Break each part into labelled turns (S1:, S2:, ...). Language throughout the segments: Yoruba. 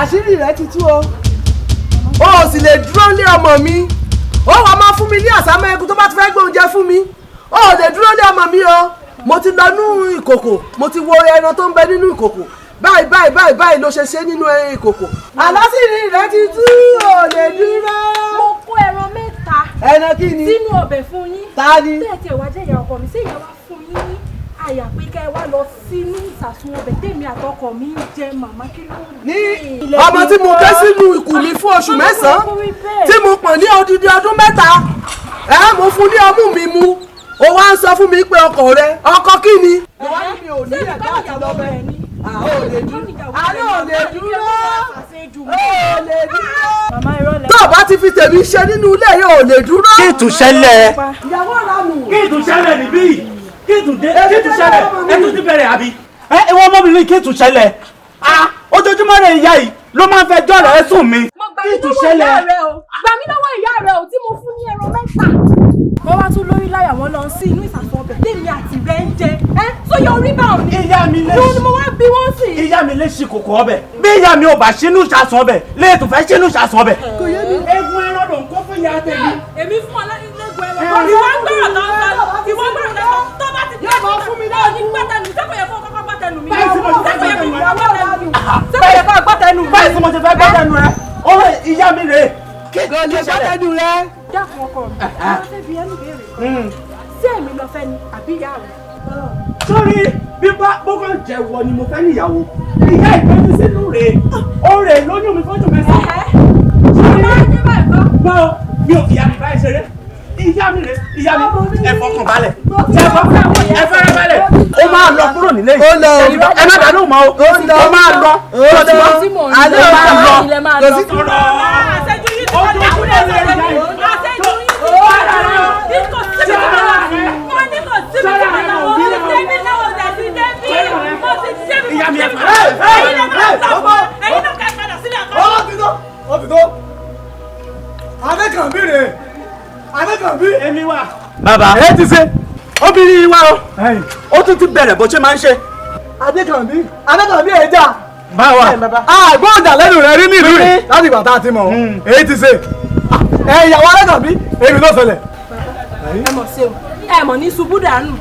S1: àṣírí rẹ ti tú o ò sì lè dúró lé ọmọ mi ó wàá máa fún mi ní àsámọ́ ẹkùn tó bá ti fẹ́ gbé oúnjẹ fún mi ó ò lè dúró lé ọmọ mi o mo ti lọ nínú ìkòkò mo ti wo ẹran tó ń bẹ nínú ìkòkò báyìí ló ṣe nínú ìkòkò àlásìrí rẹ ti tú ò lè dúró.
S2: mo kó ẹran mẹ́ta
S1: ẹran kí ni
S2: sínú ọbẹ̀ fún yín.
S1: ta ni.
S2: bẹ́ẹ̀ tí ẹ wá jẹ́ ìyá ọkọ mi sí ìyá wa fún yín ní àyà pé kẹ́ ẹ wá lọ sínú ìsàsùn ọbẹ̀ tèmi àtọkọ mi ń jẹ màmá kí ló
S1: ní ọmọ tí mo gbé sínú ikùn mi fún oṣù mẹ́sàn-án tí mo pọ̀n ní odidi ọdún mẹ́ta mo fún ní ọmú mi mu ó wá ń sọ fún mi pé ọkọ rẹ ọkọ kí ni. ìwádìí mi ò ní ẹ̀dá àti lọ́bẹ̀ ò lè dúró tó o bá ti fi tèmi ṣe nínú ilé yẹn ò lè dúró.
S3: kí ìtúsẹ́lẹ̀
S1: ìyàwó ra nù.
S3: kí ìtúsẹ́lẹ̀ níbí kí ìtúsẹ́lẹ̀ ẹ tún ti bẹ̀rẹ̀ àbí. ẹ wọ́n mọ́bìnrin kí ìtúsẹ́lẹ̀ ojoojúmọ́ rẹ̀ ìyá yìí ló máa ń fẹ́ jọ́ rẹ̀ sùn mi.
S2: kí ìtúsẹ́lẹ̀ gbà mí lọ́wọ́ ìyá rẹ o tí mo fún ní ẹran mẹ́ta. wọ́n wá tún lórí láyà wọn lọ sí inú ìsàsùn ọbẹ̀ tèmi àti rẹ̀ ń jẹ tó yọ orí bá òní.
S3: ìyá mi lè
S2: ṣe ni mo wá bí wọ́n sì.
S3: ìyá mi lè ṣe kòkò ọbẹ̀ bí ìyá mi ò bá ṣínú ìsàsùn ọbẹ̀ lè tún fẹ́ ṣínú ìsàsùn ọbẹ̀.
S1: kò yé mi.
S3: egun ẹran ló ń kó fún ìyá tèmi.
S2: èmi fún ọlọ́dúnlẹ́gbọ̀n ẹran. ìwọ gbọ́dọ̀ lọ́wọ́ ìwọ gbọ́dọ̀ lọ́wọ́ tó bá ti tẹ́ fún mi náà ní gbẹ́tẹ̀nu sẹ́kọ̀ọ́ yẹ kó kọ́kọ́ gbẹ́tẹ̀nu mi.
S3: báyìí mo ti fẹ́ gbẹ́tẹ̀nu
S2: mi.
S3: báyìí mo ti fẹ́ gbẹ́tẹ̀nu rẹ ọ̀rẹ́ ìyá mi rè é.
S1: kò lè gbẹ́tẹ̀nu rẹ.
S2: dákun ọkọ mi àwọn fẹ́ fi ẹnu béèrè sí èmi lọ fẹ́ ni àbí ìyá rẹ.
S3: sórí bíbá bókàn jẹ̀wọ̀ ni mo fẹ́ níyàwó ìyá ìtọ́jú sínú rè é ó rè é lóyún mi fọ́jú mẹ́sàn-án. gbọ́ mi ò fi ìyá mi báyìí ṣeré ìyá mi rè é ìyá mi ẹ fọkàn balẹ̀ ẹ fẹ́rẹ́ balẹ̀ ó máa lọ kúrò nílé yìí ẹ má dànù mọ́ o ó máa lọ
S1: alẹ́
S3: ó máa lọ
S1: kò sí
S3: tọrọ
S2: àṣẹjú yìí ti wọ́n dákú lé sọ̀rọ̀ mi àṣẹjú yìí ti wọ́n dára ní kò síbi tí mo lọ wọ́n ní kò síbi tí mo lọ wọ́n ti débi náà wọ́n ti débi mo ti débi
S3: ìyá mi ẹ
S2: ẹ̀yin lè máa sọ̀fọ̀ ẹ̀yin ló kẹ́ padà sílẹ̀ àkọ́kọ́.
S1: ó ti tó adékànbí rè adékànbí.
S3: èmi wà. bàbá ẹ ti ṣe obìnrin wa o ó tún ti bẹ̀rẹ̀ bó ṣe máa ń ṣe.
S1: adékànbí ẹ̀ jà.
S3: báwa
S1: àgbọ̀ǹdà lẹ́nu rẹ̀ rí nílùú rẹ̀ láti ìgbà tá a ti mọ̀ ọ́ èyí ti ṣe ìyàwó adékànbí èmi ló ṣẹlẹ̀.
S2: ẹ mọ̀ sí o ẹ mọ̀ ní ṣubú dànù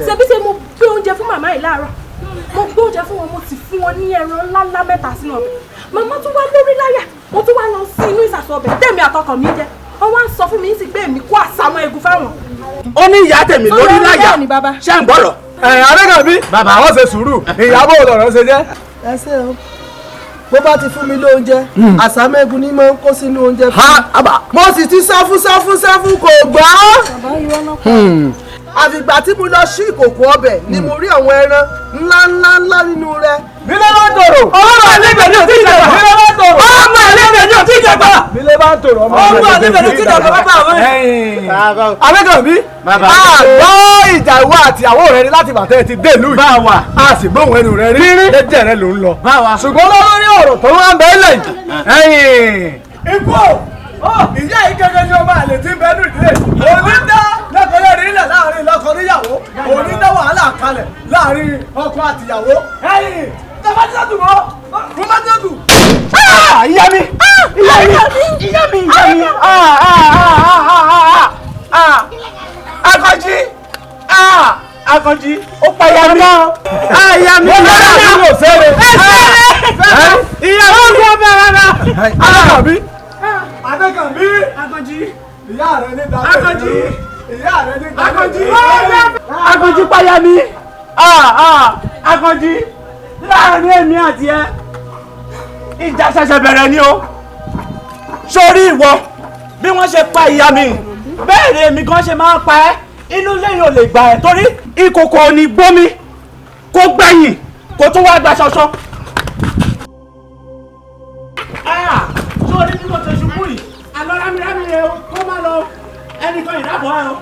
S2: ṣebí ṣe mo gbé oúnjẹ fún màmá yìí láàárọ̀ mo gbé oúnjẹ fún wọn mo sì fún wọn ní ẹran ńláńlá mẹ́ta sínú ọbẹ̀ màmá tún wá lórí láyà mo tún wá lọ sí inú ìsàsùn ọbẹ̀ tèmi àtọkọ mi jẹ wọn wá ń sọ fún mi sí pé èmi kó àsámọ́ egun fáwọn.
S3: ó ní ìyá tèmi lórí láyà ṣé ń gbọ́rọ̀.
S1: adékànbí àwọn ṣe sùúrù ìyàbọ̀ ọ̀rọ̀ ṣe jẹ́. ẹ ṣe o bó bá ti fún mi lóúnjẹ àsámọ́ egun ni mo ń kó sínú oúnjẹ fún mi mo sì ti sáfún kò gbọ́. àfìgbà tí mo lọ sí ìkòkò ọbẹ̀ ni mo rí àwọn ẹran ńlá nínú rẹ̀. bílẹ̀ bá ń tòrò. ọmọ àlejò ni ò tí ì dàgbà. bílẹ̀ bá ń tòrò. ọmọ àlejò ni ò tí ì dàgbà. bílẹ̀ bá ń tòrò. ọmọ àlejò ni ò tí ì dàgbà. bàbá àwọn. Adékànbí. àgbọ̀ ìjà ìwọ àti ìyàwó rẹ ni láti bàtẹ́ ti dé ìlú yìí.
S3: báwa.
S1: a sì gbóhùn ẹnu rẹ rí. jẹ́jẹ́ rẹ ló ń lọ.
S3: báwa.
S1: ṣùgbọ́n lórí ọ̀rọ̀ tó wá ń bẹ́ẹ̀ lẹ́yìn. ikú ìyá yìí gẹ́gẹ́ ni ọmọ àlè tí ń bẹ́ẹ̀ nìdílé onídá lọ́kọ̀ọ́lẹ́ rí ilẹ̀ láàrin lọ́kọ níyàwó onídá wàhálà kalẹ̀ láàrin ọkọ àtìyàwó. ẹ̀yìn tọ́mátìsọ́tù mọ́ tọ́mátìsọ́tù. ìyá mi
S3: Akanji ó pa ìyá mi.
S1: ìyá mi ò fẹ́rẹ̀.
S3: ìyàwó mi ò bẹ̀rẹ̀
S1: Adékànbí.
S3: Akanji.
S1: ìyá rẹ ní dábẹ́.
S3: Akanji.
S1: ìyá rẹ ní dábẹ́.
S3: Akanji. Akanji páyà mi. Akanji láàrin èmi àti ẹ ìjà ṣẹ̀ṣẹ̀ bẹ̀rẹ̀ ni o. sórí ìwọ bí wọ́n ṣe pa ìyá mi bẹ́ẹ̀ ni èmi gan ṣe máa ń pa ẹ́ inú lẹ́yìn ò lè gbà ẹ́ torí ìkòkò ò ní gbómi kó gbẹ̀yìn kó tún wá gba ṣọṣọ. sórí bí mo ṣe ṣubú yìí àlọ́ rámírámí rẹ o kó má lọ ẹnìkan ìdábọ̀ ẹ o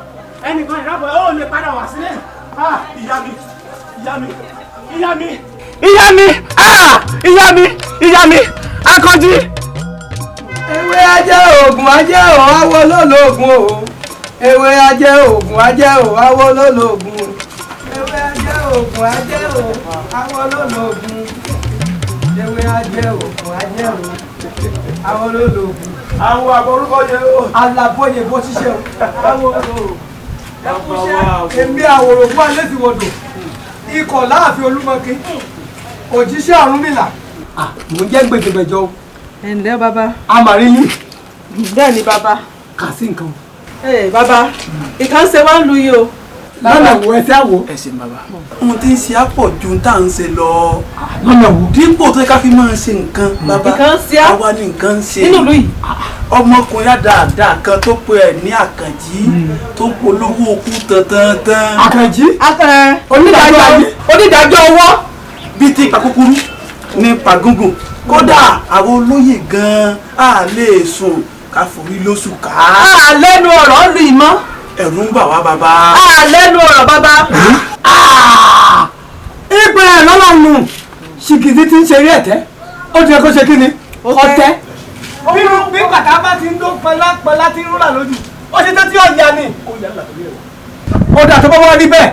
S3: ẹnìkan ìdábọ̀ ẹ ò lè padà wá sílẹ̀. ìyá mi Akanji.
S1: ewé ajẹ́ oògùn ajẹ́ ò awo lólógùn o ewé ajẹ́ oògùn ajẹ́ ò awo lólógùn o ewé ajẹ́ oògùn ajẹ́ ò awo lólógùn ewé ajẹ́ oògùn jẹ́ o. Àwọn olóògùn. Àwọn àbọ̀rúkọ yẹ o. Alábọ̀yè bó ṣiṣẹ́ o. Àwọn olóògùn. Èmi àwòrán fún alẹ́ ti wọ̀dọ̀. Ikọ̀ láàfin Olúmọ̀kí. Òjíṣẹ́ Ọ̀rúnmìlà. Mò ń jẹ́ gbẹ̀gbẹ̀jọ.
S2: Ẹ ǹlẹ́ bàbá.
S1: Amàrí yìí.
S2: Bẹ́ẹ̀ ni bàbá.
S1: Kà sí nǹkan.
S2: Bàbá, ìkan ṣe wá ń lu yìí o.
S1: Lọ́nà wo ẹ fẹ́ wò?
S3: Ẹ ṣé bàbá. Ohun tí ń ṣe àpọ̀ ju tá à ń ṣe lọ.
S1: Lọ́nà wo?
S3: Dípò tó yẹ ká fi máa ṣe nǹkan bàbá.
S2: Ìkan ṣe á.
S3: Àwa ni nǹkan ń ṣe.
S2: Nínú ìlú yìí.
S3: Ọmọkùnrin àdáadáa kan tó pe ẹ̀ ní Àkànjí tó ń polówó okú tantantan.
S1: Àkànjí? Onídàájọ́ owó.
S3: Bí ti ipa kúkúrú ní ipa gúngùn. Kódà àwọn olóyè gan-an á lè sùn ká forí lóṣù ká.
S2: Lẹ́nu ọ̀rọ̀ lu ìmọ̀.
S3: Ẹ̀rù ń bà wá bàbá.
S2: Lẹ́nu ọ̀rọ̀ bàbá.
S1: Ìpè ẹ̀ lọ́la nù. Ṣìkìdí ti ń ṣeré ẹ̀tẹ́. Ó ti yẹ kó ṣe kí ni? Ọ̀tẹ́. Bí bàtà bá ti ń dó pẹlá tí ń rúlà lójú. Ó ṣe tẹ́ tí ó ya ni. Ó dà tó bá wá rí bẹ́ẹ̀.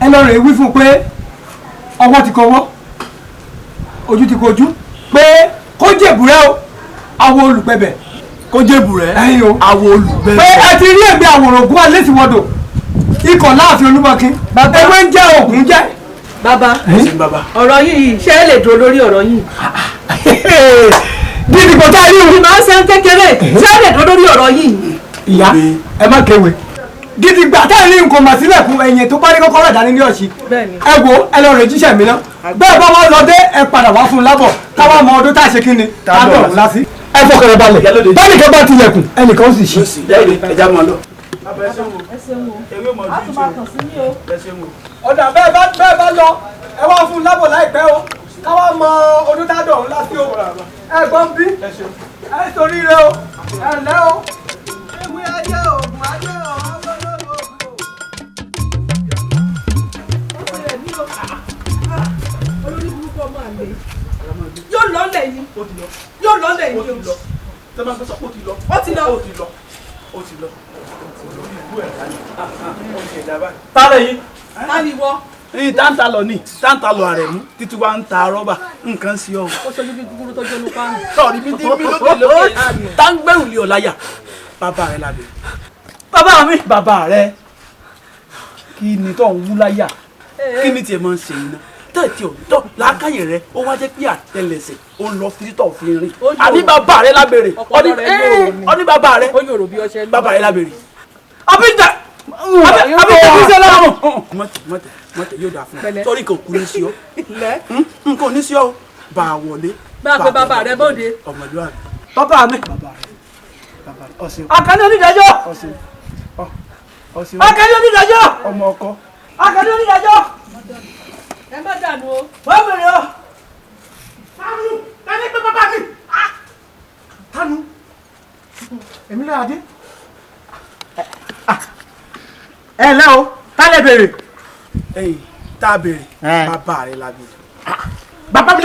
S1: Ẹ lọ rè wí fún un pé ọwọ́ ti kọwọ́. Ojú ti kojú. Pé kó jèbùrẹ́ o. Àwọn olùpẹ̀bẹ̀.
S3: Kó jébù rẹ̀.
S1: Ẹyin o.
S3: Àwọn olùgbé.
S1: Pé ẹ ti rí ẹgbẹ́ àwòrán ògùn alẹ́ ti wọ́dọ̀. Ikọ̀ láàfin Olúmọ̀kí. Ewé ń jẹ́ ògùn jẹ́.
S2: Bàbá,
S3: Bàbá.
S2: ọ̀rọ̀ yìí ṣé ẹ lè dúró lórí ọ̀rọ̀ yìí?
S1: Dídì kò tá a rí o.
S2: Màá ṣe ń kékeré. Ṣé ẹ lè dúró lórí ọ̀rọ̀ yìí?
S1: Ìyá ẹ má kéwèé. Dídì gbà tá a rí nǹkan mà sílẹ̀ fún ẹ̀yìn tó bá ní kọ́kọ́rọ́ ìdání ní ọ̀sì.
S2: Bẹ́ẹ̀ni.
S1: Ẹ wo ẹ lọ rè jíṣẹ́ mi náà. Bẹ́ẹ̀ bá wọn lọ dé ẹ padà wá fún un lábọ̀. Káwá mọ ọdún tá a ṣe kí ni. Ká dọ̀ ọ̀hún lásì. Ẹ fọkànlẹ̀ balẹ̀. Bẹ́ẹ̀ni kẹ́ bá tilẹ̀kùn ẹnìkan ó sì ṣí.
S3: Ẹja mọ̀ lọ.
S1: Ọ̀dà bẹ́ẹ̀ bá lọ ẹ wá fún un lábọ̀ láìpẹ́ o. Káwá mọ ọdún tá a dọ̀ ọ̀hún lásì o. Ẹ gbọ́n bí. Ẹ torí rẹ o. Ẹ lẹ́ o. Ewé ajé òògùn ajé
S2: Olórí burúkú ọmọ àlè. Yóò lọ́lẹ̀ yìí. Yóò lọ́lẹ̀ yìí.
S3: Tẹ́ máa ń sọ pé ó ti lọ.
S2: Ó ti lọ.
S3: Ó ti lọ. Tálẹ̀ yìí.
S2: Láti wọ́.
S3: Ní táǹtà ní táǹtà lọ Àrẹ̀mú títí wá ń ta rọ́bà nǹkan sí ọ.
S2: Ó ṣojú bí gúgúrú tó jónú páànù.
S3: Sọ̀rí bí dín mí lókè táǹgbẹ̀rù lé ọ̀láyà. Bàbá rẹ̀ lábẹ́. Bàbá mi. Bàbá rẹ̀ kí ni tó ń wú láyà? Kí ni tiẹ̀ máa ń ṣe iná? Tẹ̀tí ò tọ́ làákàyè rẹ̀ ó wá jẹ́ pé àtẹlẹsẹ̀ ó ń lọ fítọ̀ fi rìn. Àní bàbá rẹ̀ lábẹ́rẹ̀. Ọní bàbá rẹ̀.
S2: Ó yòrò bí ọṣẹ.
S3: Bàbá rẹ̀ lábẹ́rẹ̀. Àbíjà. Àbíjà kí ṣe lọ́wọ́. Mọ̀tẹ̀ yóò dà fún ọ. Sọ́rí nǹkan kú ní sí ọ. Nǹkan ò ní sí ọ. Bà á wọlé.
S2: Bá a pe bàbá rẹ̀ bóde.
S3: Ọmọlúwàbí. Bàbá mi. Ọ̀sìn.
S1: Àkànní onídàájọ́.
S3: Ọ̀sìn.
S1: Àkànní onídàájọ́.
S3: Ọmọ ọkọ.
S1: Àkànní onídàájọ́.
S2: Ẹ má dànù o.
S1: Wọ́n bẹ̀rẹ̀ o. Tanu tani pé bàbá mi. Tanu. Èmi náà adé. Ẹ lẹ́ o, ta lẹ bèrè.
S3: Ẹ̀yin tá a bèrè. Bàbá rẹ̀ la bèrè.
S1: Bàbá mi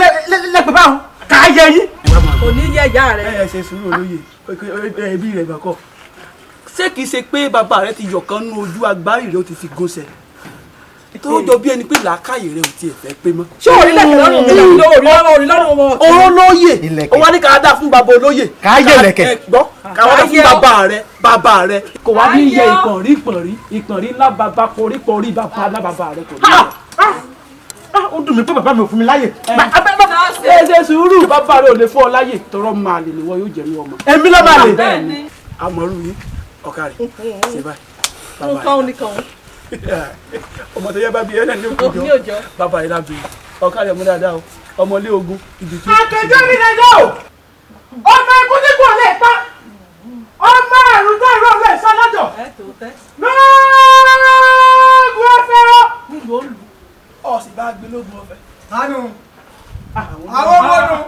S1: lẹ́pẹ̀ báwọn. Kà á yẹ yín.
S2: Kò ní yẹ ìyá rẹ̀.
S3: Ẹ ṣe sùúrù olóye. Ẹbí rẹ̀ gbàkọ́. Ṣé kìí ṣe pé bàbá rẹ̀ ti yọ̀kan nú ojú agbárí rẹ̀ ó ti fi gúnṣẹ́? Tó jọ bí ẹni pé làákàyè rẹ̀ ò tiẹ̀ fẹ́ pé mọ́.
S2: Ṣé orí lẹ̀kẹ̀ lọ́rùn mi náà? Orí lọ́rùn wọn.
S3: Olóyè. Ó wá ní ká dá fún bàbá olóyè.
S1: Kà á yẹ lẹ̀kẹ̀.
S3: Gbọ́ ká wá dá fún bàbá rẹ̀. Kò wá ní yẹ ìpọ̀nrí ńlá bàbá poríporí bàbá ńlá bàbá rẹ̀ kò ní yẹ.
S1: Ó dùn mí pé bàbá mi ò fún mi láyè.
S3: Ẹ ṣe sùúrù. Bàbá rẹ̀ ò lè fún ọ láyè tọrọ máa lè níwọ yóò jẹ́ ní ọmọ.
S1: Èmi ló máa lè.
S3: Bẹ́ẹ̀ni. Àmọ́rú yìí ọ̀ka rẹ̀ ṣe báyìí.
S2: Nǹkan oníkan.
S3: Ọmọ tó yẹ bá bí ẹlẹ́ni òkújọ bàbá rẹ̀ lábẹ́ ọ̀ka rẹ̀ mú dáadáa o ọmọlé ogun ibi tí.
S1: Àkànjí onídàájọ́ o. Ọmọ ikú tí kò lè pa. Ọmọ àrùn tó rọ̀ lè sọ lọ́jọ́.
S2: Ẹ tó tẹ́.
S1: Lọ́ọ̀gùn ọ̀fẹ́ o.
S2: Nílùú olù.
S3: Ọ̀sìn bá gbé lógun ọ̀fẹ́.
S1: Tanu. Àwọn ọmọdún.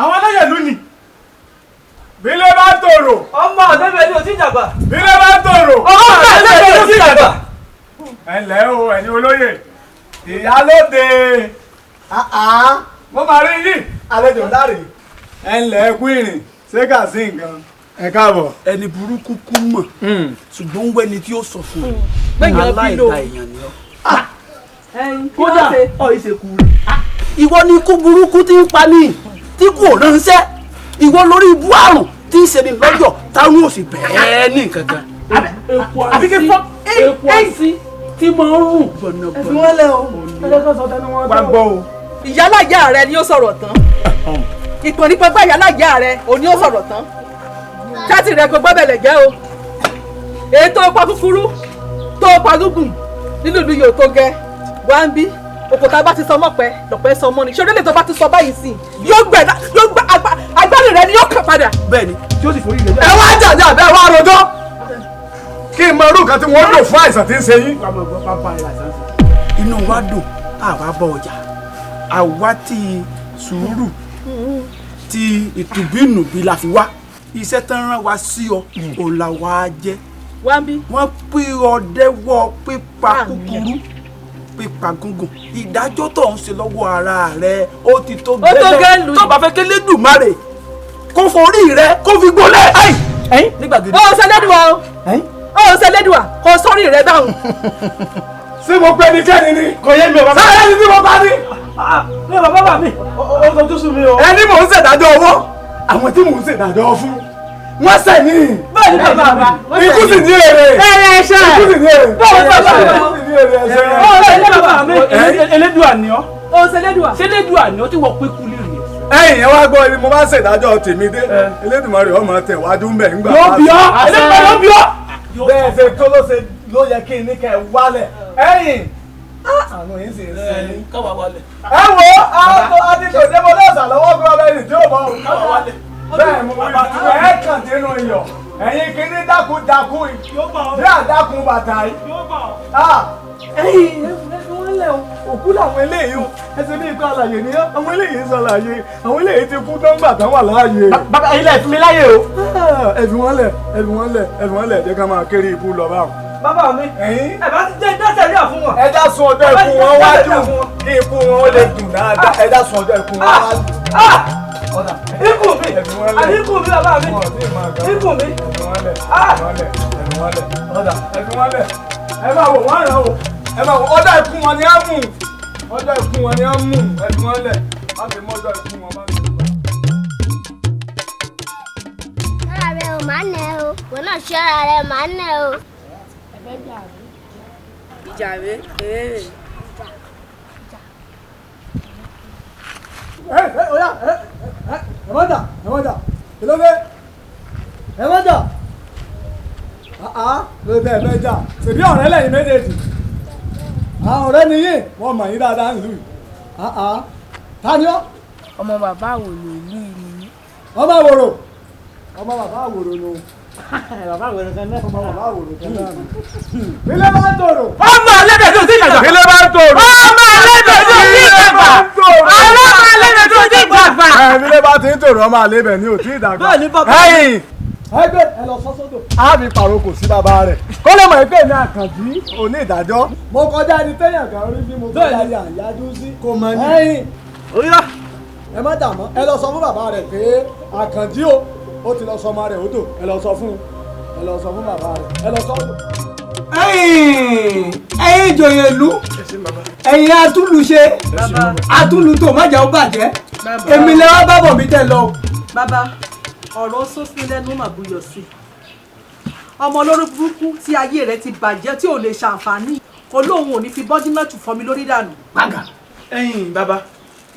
S1: Àwọn aláyẹ̀lú ni. Bílẹ̀ bá tòrò.
S3: Ọmọ ọ̀dẹ́bẹ̀ ni ò tí jàgbà.
S1: Bílẹ̀ bá tòrò.
S3: Ọmọ ọ̀dẹ́bẹ̀ ni ò tí jàgbà.
S1: Ẹ ǹlẹ́ o ẹ̀yin olóyè. Ìyálóde. Mo máa rí yìí. Àlejò láre. Ẹ ǹlẹ́ kú ìrìn. Ṣé kà sí nǹkan? Ẹ káàbọ̀.
S3: Ẹni burúkú kú mọ̀ ṣùgbọ́n ń wẹ́ni tí ó sọ fún un.
S2: Gbẹ̀yìn
S3: Aláìda èèyàn ni ọ́.
S2: Ẹyin kí
S3: Kódà
S2: wọ́n ṣe.
S3: ọ̀ ìṣekú rẹ̀. ìwọ ni ikú burúkú tí ń pa ní tí kò ránṣẹ́ ìwọ lórí ibú àrùn tí ń ṣe ní lọ́jọ́ táwọn ò sì bẹ́ẹ̀ ní kankan.
S1: àbí kí fọ́
S3: epo àti tí mo ń rùn gbọ̀nàgbọ̀nà.
S1: ẹ̀fìn wọn lẹ o ẹlẹ́kọ̀ọ́ sọ tẹnu wọn.
S3: wá gbọ́ o.
S2: ìyálàyà rẹ ni ó sọ̀rọ̀ tán ìpọ̀nrípọ̀gbà ìyálàyà rẹ ò ní ó sọ̀rọ̀ tán ṣáàtì rẹ gbogbo bẹ̀lẹ̀ jẹ́ o èyí tó pa kúkúrú tó pa gúngùn nínú ìlú yóò tó gẹ wá ń bí òkúta bá ti sọ mọ́pẹ́ lọ́pẹ́ sọ mọ́ ni ṣé orílẹ̀ tó bá ti sọ báyìí sí yóò gbẹ agbárí rẹ ni yóò kàn padà.
S3: bẹ́ẹ̀ni tí ó sì forí ilẹ̀.
S1: ẹ wá jàjà bẹ́ẹ̀ wá rojọ́ kí n mọ irú nǹkan tí wọ́n lò fún àìsàn tí ń ṣe yín.
S3: inú wa dùn àwa bọ ọjà àwa ti sùúrù ti ìtùbínùbí la fi wá iṣẹ́ tán rán wa sí ọ òun la wá jẹ́.
S2: wá ń bí.
S3: wọ́n pín ọdẹ́wọ́ pípa kúkúrú pípa gúngùn ìdájọ́ tó ń ṣe lọ́wọ́ ara rẹ̀ ó ti tó gẹ́lẹ́ tó bá fẹ́ kí Elédùmarè kó forí rẹ̀ kó fi gbólẹ̀. nígbà gidi.
S2: ó ṣẹlẹ́dùwà ó ṣẹlẹ́dùwà kó sọ́rí rẹ̀ báwọn.
S1: ṣé mo pẹ́ ní kẹ́ni ni.
S3: kò yé mi o bàbá.
S1: sáré ni tí mo bá ní.
S3: ní bàbá mi ó fojú sùn mi o.
S1: ẹni mò ń ṣèdájọ́ owó àwọn tí mò ń ṣèdájọ́ fún wọ́n sẹ̀ ní.
S3: bẹ́ẹ̀ ni bàbá.
S1: ikú sì ní èrè.
S2: ẹ̀ṣẹ̀.
S1: ikú sì ní èrè.
S3: ikú sì ní èrè ẹ̀ṣẹ̀. Elédùà ni ọ́.
S2: ó ṣẹlẹ́dùwà.
S3: ṣé Elédùà ni ọ́ tí wọ́n pé kú lè rí ẹ̀.
S1: ẹ̀yin ẹ wá gbọ́ ibi mo bá ṣèdájọ́ tèmi dé Elédùmarè ọmọ tẹ̀ wájú ń bẹ̀ ń gbà.
S3: yóò bí ọ́ Elédùmarè yóò bí ọ́.
S1: bẹ́ẹ̀ ṣe tó ló yẹ kí n ní kẹ́ ẹ wálẹ̀ ẹ̀yin àwọn yìí sì ń sẹ́yìn.
S3: káwa wálẹ̀.
S1: ẹ wo adigunjẹ mo lọ́sàn lọ́wọ́ bí wọ́n bẹ rìn tí ó bọ̀ ọ́.
S3: káwa wálẹ̀.
S1: bẹ́ẹ̀ mo bá ẹ kàn nínú iyọ̀ ẹ̀yin kìíní dákun bí àdákun bàtà yìí. ẹ̀yin wọ́n lẹ̀ òkú làwọn eléyìí o ẹsẹ̀ bí ikú àlàyé ni àwọn eléyìí ń ṣàlàyé àwọn eléyìí ti kú dọ́ngbà tán wà láàyè.
S3: bàbá ilé ẹ̀fún mi láyè o.
S1: ẹ̀fìn wọn lẹ̀ jẹ́ ká máa kéré ibú lọ báwọn.
S3: bàbá mi ẹ bá ti jẹ́ ìdájọ́ ìyá fún wọn.
S1: ẹja sun ọjọ́ ikú wọn wájú kí ikú wọn ó lè dùn dáadáa ẹja sun ọjọ́ ikú wọn wájú.
S3: ikú mi àbí ikú mi bàbá mi ikú mi.
S1: ẹ̀fìn wọn lẹ̀ ẹ máa wò wọ́n ràn o ẹ máa wò ọjọ́ ikú wọn ni á mú ọjọ́ ikú wọn ni á mú ẹ̀fìn wọn lẹ̀ má fi mọ́ ọjọ́ ikú wọn bá mi.
S4: ṣọ́ra rẹ ò máa ń nẹ o wọn náà ṣọ́ra rẹ máa ń nẹ o.
S2: ìjà rẹ.
S1: Oya ẹ má jà kí ló dé ẹ má jà ló dé ẹ fẹ́ jà ṣèbí ọ̀rẹ́ lẹ́yìn méjèèjì àwọn ọ̀rẹ́ nìyí wọ́n mọ̀ yín dáadáa nílùú yìí ta ni ọ́.
S5: ọmọ bàbá àwòrò ìlú yìí ni.
S1: ọmọ àwòrò nù.
S3: bàbá àwòrò kan náà.
S1: ọmọ bàbá àwòrò kan náà. ilé bá ń tòrò.
S3: ọmọ ẹlẹ́dẹ̀ tó ti dàgbà.
S1: ilé bá ń tòrò.
S3: ọmọ ẹlẹ́dẹ̀ tó ti dàgbà. ọmọ ẹlẹ́dẹ̀ tó ti dàgbà.
S1: ilé bá ti ń tòrò ọmọ àlebẹ̀ ni ò tí ì dàgbà.
S3: bẹ́ẹ̀ ni bàbá.
S1: ẹgbẹ́ ẹ lọ sọ́sọ́dọ̀. a fi pàrokò sí bàbá rẹ̀ kó lè mọ̀ pé ní Àkànjí Onídàájọ́. mo kọjá ẹni téèyàn kan rí bí mo kọjá ní àyájú sí. kò mọ̀ ní.
S3: Oya.
S1: ẹ má dà mọ́ ẹ lọ sọ fún bàbá rẹ̀ pé Àkànjí ó ti lọ sọ ọmọ rẹ̀ odò ẹ lọ sọ fún bàbá rẹ̀ ẹ lọ sọ odò.
S6: ẹ̀yin ìjòyè ìlú ẹ̀yin atúlùṣe atúlùtò májà ó bàjẹ́ èmi lè wá bábọ̀ mi tẹ̀ lọ.
S2: bàbá ọ̀rọ̀ sófin lẹ́nu mà buyọ̀ sí i ọmọ olórí burúkú tí ayé rẹ̀ ti bàjẹ́ tí ò lè ṣàǹfààní olóhùn ò ní fi bọ́dínàtù fọ́ mi lórí dànù.
S6: gbàgà
S3: ẹ̀yin bàbá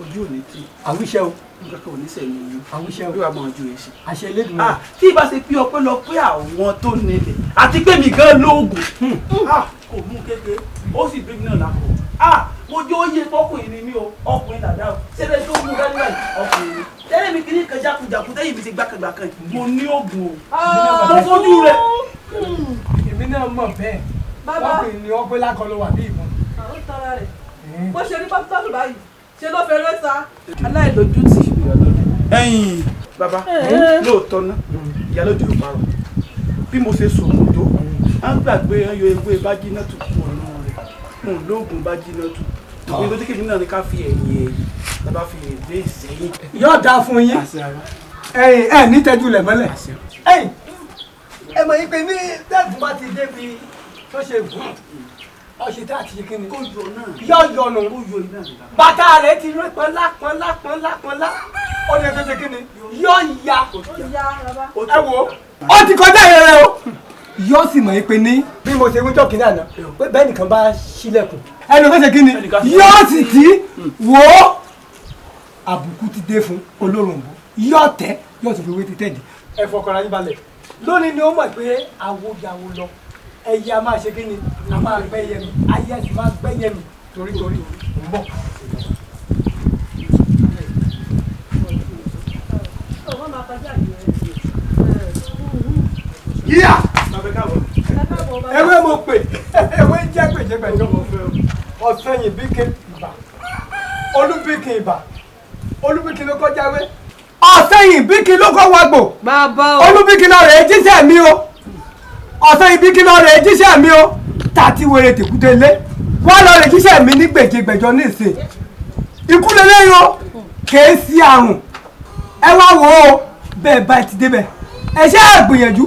S3: ojú ò ní tí.
S6: àwíṣẹ́ o
S3: nǹkan kan ò ní sẹ́yìn ojú.
S6: àwíṣẹ́ o
S3: bí wàá máa ju èsì.
S6: àṣẹ Elédùmarè.
S3: tí ìbá ṣe pé ọpẹ́lọpẹ́ àwọn tó nílẹ̀ àti pé mi gan lóògùn. kò mú kékeré ó sì bí náà lápò. mo jó yé fọkùnrin ni mí o ọkùnrin dàda o ṣẹlẹ̀ tó mú dání báyìí ọkùnrin ni. tẹ́lẹ̀ mi kiri kan jákujàku tẹ́yìn mi ti gbàkàgbàkàn mo ní oògùn o. mo fojú rẹ̀.
S6: èmi náà mọ̀ bẹ́ẹ̀ bákùnrin ni wọ́n pé lákọ̀ ló wà bí ìbọn.
S2: àwọn tọ́ra rẹ̀ bó ṣe rí pásítọ̀tù báyìí ṣe ló fẹ́rẹ́ sa aláìlójútì.
S3: ẹ̀yin bàbá lóòótọ́ ná ìyálójú ìparọ́ bí mo ṣe sọ̀rọ̀ tó à ń gbàgbé ẹyọ ewé bájínátù kú ọ̀nà rẹ̀ lóògùn bájínátù tòun tó kékeré náà ni ká fi ẹ̀yìn lábá fi èdè ìsẹ́yìn.
S6: yóò dáa fún yín ẹ ní tẹ́júlẹ̀ mọ́lẹ̀ ẹ mọ̀ yín pé ní tẹ́gùn bá ti débi tó ṣe gùn ọ̀sẹ̀ tá a ti ṣe kí ni yọ yọnu bàtà rẹ̀ ti rí pọ́nlá ó ní ẹgbẹ́ ṣe kí ni yọ ya ẹ wo ó ti kọjá ìrẹ̀rẹ̀ o yọ sì mọ̀ pé ní bí mo ṣe wíjọ́ kìíní àná pé bẹ́ẹ̀ nìkan bá ṣílẹ̀kùn ẹnì kan ṣe kí ni yọ sì tí wò ó àbùkù ti dé fún olóròǹbó yọ tẹ́ yọ sì fi wé ti tẹ̀dí ẹ fọkànra yín balẹ̀ lónìí ni ó mọ̀ pé àwòyàwò lọ ẹyẹ a máa ṣe kí ni a máa gbẹ́ yẹ mi ayé a sì máa gbẹ́ yẹ mi torí ń bọ̀. yíyá ewé mo pè ewé jẹ́ pèjẹ́pẹ̀jọ́ ọ̀sẹ̀yìn bíkẹ́ ìbà olúbíkẹ́ ìbà olúbíkẹ́ ló kọjá wé ọ̀sẹ̀yìn bíkẹ́ ló kọ́ wàgbò olúbíkẹ́ náà rẹ̀ jíṣẹ́ mi o ọ̀sẹ̀ ibi kí lọ́ọ́ rẹ̀ jíṣẹ́ mi o tàti wèrè tìkúté lé wọ́n lọ́ọ́ rẹ̀ jíṣẹ́ mi ní gbèjègbèjọ ní ìsìn ikú lélẹ́yìn o kèé sí àrùn ẹ wá wò ó bẹ́ẹ̀ bá ti débẹ̀ ẹ ṣe é gbìyànjú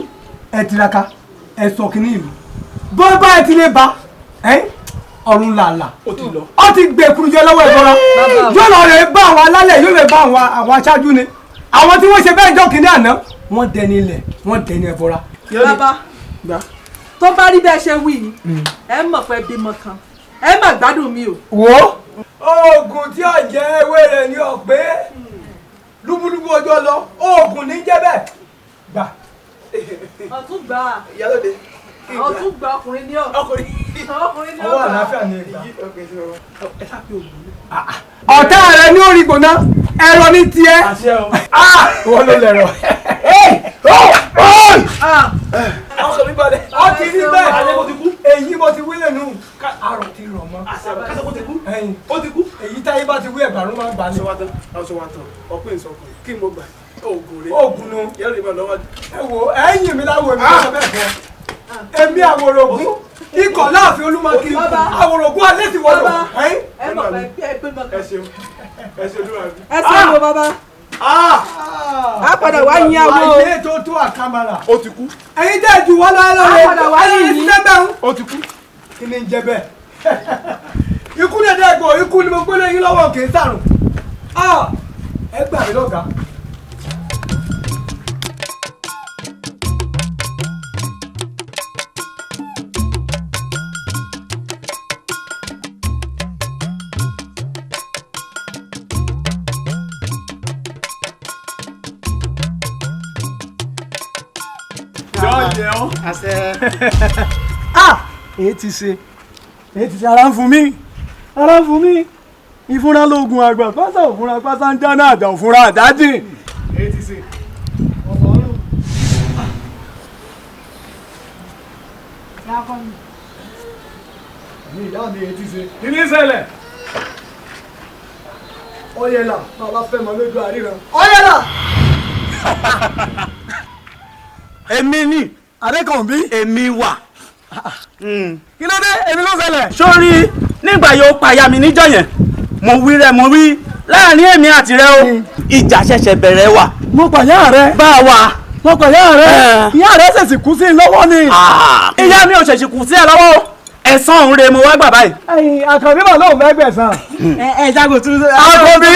S6: ẹ tiraka ẹ sọ kínní ìlú bó bá ẹ ti lè bá ọ̀run làlà ó ti gbé kurujẹ lọ́wọ́ ìbọra yóò lọ rẹ̀ bá àwọn alálẹ̀ yóò lè bá àwọn aṣáájú ni àwọn tí wọ́n ṣe bẹ́ẹ̀ jọ́ kínní àná wọ́n dẹni ilẹ̀ wọ́n dẹni ẹ̀bọra.
S7: bàbá tó bá rí bẹ́ẹ̀ ṣe wí ni ẹ mọ̀ pé bímọ kan ẹ má gbádùn mi o.
S6: wo oògùn tí ọ̀jẹ̀ ewé rẹ̀ ni ọ̀pẹ lúbúlúbú ọjọ́ lọ oògùn ní jẹ́ bẹ́ẹ̀ gbà.
S7: ọ̀tún gbà
S1: ìyálòde
S7: ọ̀tún gbà ọkùnrin ní ọkùnrin ní
S6: ọwọ́ àlàáfíà ni ìgbà. ọ̀tá rẹ̀ ní orí gbóná ẹ̀rọ ní tiẹ̀. wọ́n ló lẹ̀rọ.
S1: ọkọ mi balẹ̀.
S6: ó ti rí bẹ́ẹ̀ èyí mo ti wílẹ̀ nù àrò ti rọ̀ mọ́.
S1: ó ti kú.
S6: èyí táyé bá ti wí ẹ̀gbàrún máa ń gbà ní.
S1: àwọn wa tán ọpẹ́ ìsọkùn kí n mo gbà oògùn rẹ.
S6: oògùn nu.
S1: yẹ́rù ìbọn lọ́wọ́.
S6: ẹ wo ẹ̀yìn mi láwo èmi lọ́sọ̀ bẹ́ẹ̀ fọ́. èmi àwòrògùn ikọ̀ láàfin olúmọkiri àwòrògùn alẹ́ ti wọ́n lọ.
S7: ẹ mọ̀ pé ẹ pé mọ̀
S1: ẹ ṣeun olúwa mi.
S7: ẹ ṣeun o bàbá. a padà wá yin awo.
S6: ayé tó tó àkàmàrà.
S1: ó ti kú.
S6: ẹ̀yin tẹ́ ju wọ́n lọ́wọ́ lọ́wọ́.
S7: a padà wá yin yín.
S1: ó ti kú.
S6: kí ni ń jẹ bẹ́ẹ̀. ikú lè dẹ́ gbọ́ ikú ni mo gbé lẹ́yìn lọ́wọ́ kì í sàrùn. ẹ gbà mí lọ́gàá.
S8: èyí ti ṣe ara ń fún mi ìfúnra lóògùn àgbà pásá òfúnra pásá ń dáná àdá òfúnra àdájìn èyí ti ṣe ọ̀pọ̀ ọ̀run. ní ìyá mi èyí ti ṣe kí ní ṣẹlẹ̀ ọ̀yẹ̀là bàbá fẹ́ mọ lójú àríran ọ̀yẹ̀là.
S3: èmi ni
S8: Adékànbí
S3: èmi wà.
S8: kí ló dé èmi ló ṣẹlẹ̀.
S3: sórí nígbà yóò pàyà mi níjọ́ yẹn mo wí láàrin èmi àti rẹ o ìjà ṣẹ̀ṣẹ̀ bẹ̀rẹ̀ wà.
S8: mo pàyà rẹ.
S3: bá a wà.
S8: mo pàyà rẹ. ìyá rẹ ṣèṣì kú sí i lọ́wọ́ ni.
S3: ìyá mi ò ṣèṣì kú sí ẹ lọ́wọ́ o ẹ̀san òun rè mo wá gbà báyìí.
S8: Àkànbí mà lóun fẹ́ gbẹ̀san.
S3: jago tún.
S8: Àkànbí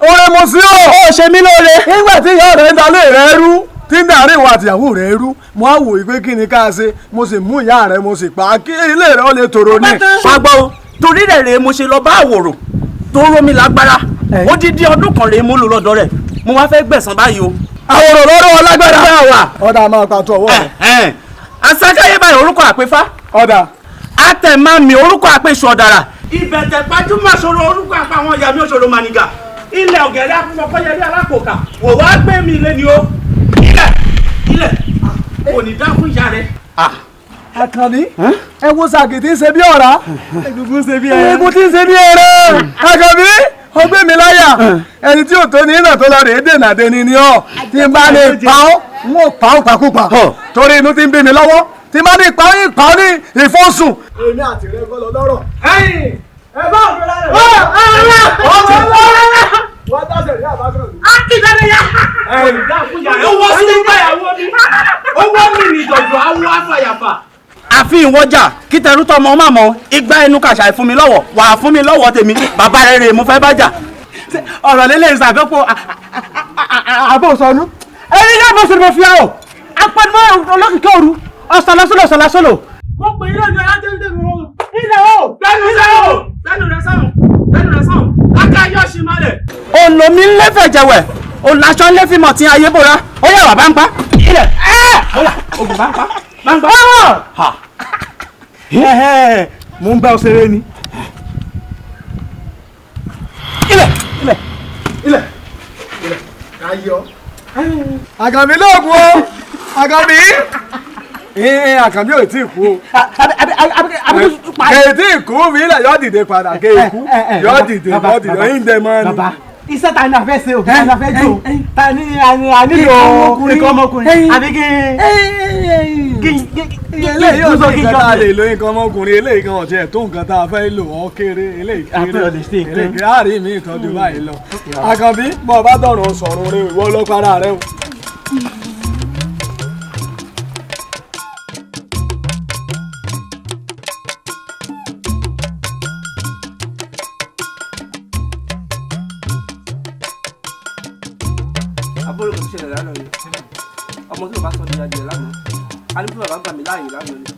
S8: oore mo sí o.
S3: ó ṣe mí lóore.
S8: nígbà tí ìyá rẹ ń dalé rẹ rú tí ń darí ìwà àtìyàwó rẹ rú mo á wò pé kí ni ká ṣe mo sì mú ìyá rẹ mo sì pa á kí ilé rẹ ó lè tòrò ní.
S3: fagbọ́ torí rẹ̀ rèé mo ṣe lọ bá àwòrò tó ró mi lágbára ó dídí ọdún kan rèé mo lò lọ́dọ̀ rẹ̀ mo wá fẹ́ gbẹ̀san báyìí o.
S8: àwòrò lọ́rọ̀ ọlágbára. ọ̀dà máa pàtó ọwọ́ rẹ.
S3: àṣàkáyé báyìí orúkọ àpéfá.
S8: ọ̀dà.
S3: àtẹ̀mámi orúkọ àpéṣù ọ̀dàrà. ìbẹ̀tẹ̀ gbajúmọ̀ ṣòro orúkọ àpá àwọn ìyá mi òṣòro mànìgà. ilẹ̀ ọ̀gẹ̀rẹ̀ akúfọ̀kọ́yẹrí alákòókà wò wá gbé mi ilé ni o. ilẹ̀ kò ní dá fún ìyá rẹ̀.
S8: Àkànbí ẹ wo sàkìtì ń ṣe bí ọ̀rá egungun tí ń ṣe bí ẹrẹ. Àkànbí ọgbẹ́ mi láyà ẹni tí ò tó ní iná tó lọ rèé dènà dèní ni ọ tí n bá lè pa ọ́ n ó pa ọ́ pàkúpà torí inú ti ń bí mi lọ́wọ́ tí n bá lè pa ọ́ yìí pa ọ́ ní ìfọ́sùn. èmi àti rẹ kọ́ lọ lọ́rọ̀. ẹ̀yin ẹ bá òfin lára wọ́n dáṣẹ̀ ní àbájọ́ mi.
S3: á kì í dáná yá. ó wọ́ sí nígbà ìyàwó mi ó wọ́ mi ní ìjọ̀jọ̀ awọ afàyàfà. àfi ìwọjà kí tẹrú tọmọ má mọ igba ẹnu kàṣà ìfún mi lọ́wọ́ wà á fún mi lọ́wọ́ tèmi bàbá rere mo fẹ́ bájà.
S8: ọ̀rọ̀ lélẹ̀ ìsàfẹ́pọ̀ àbòsọ̀nù ẹni náà bó ṣe mo fi hàn apẹnumọ́ olókìkí òru ọ̀sọ̀lọ́sọ̀lọ́. wọ́n pè é lójú alájẹ́ ilẹ̀ o
S3: lẹ́nu rẹ̀ sáwọn akáyọ̀ṣì mọ́lẹ̀. olómi ńlẹ́fẹ̀ jẹ̀wẹ̀ olùlàṣọ ńlẹ́fìmọ̀ tí ayé bóra ó yẹ wà bá ń pa ilẹ̀ ogun bá ń pa.
S8: mo ń bá ọ ṣeré ni. ilẹ̀ ayọ̀. Àkànbí lóògùn o Àkànbí. Àkànbí ò tí ì kú o. Kèétí ìkú mi ilẹ̀ yóò dìde padà kéèkú yóò dìde ọyìn dẹ mọ́ ni.
S1: Bàbá iṣẹ́ ta ni a fẹ́ ṣe o ta ni a fẹ́ jò ta ni a nílò nǹkan ọmọkùnrin àbí kí
S8: eléyìí ò sí nǹkan tá a lè lo nǹkan ọmọkùnrin eléyìí kan ọ̀jẹ̀ tó nǹkan tá a fẹ́ lò ọ́ kéré eléyìí kéré láàrin mi ìtọ́jú báyìí lọ. Àkànbí bọ́ ọ bá dọ̀rọ̀ sọ̀rọ̀ rẹ ìwọ ọlọ́pàá rẹ o.
S1: abọ́rò kan ṣẹlẹ̀ lánàá ni ọmọ tí bàbá sọ di adìẹ lánàá alẹ́ fún bàbá gbà mí láàyè lánàá ni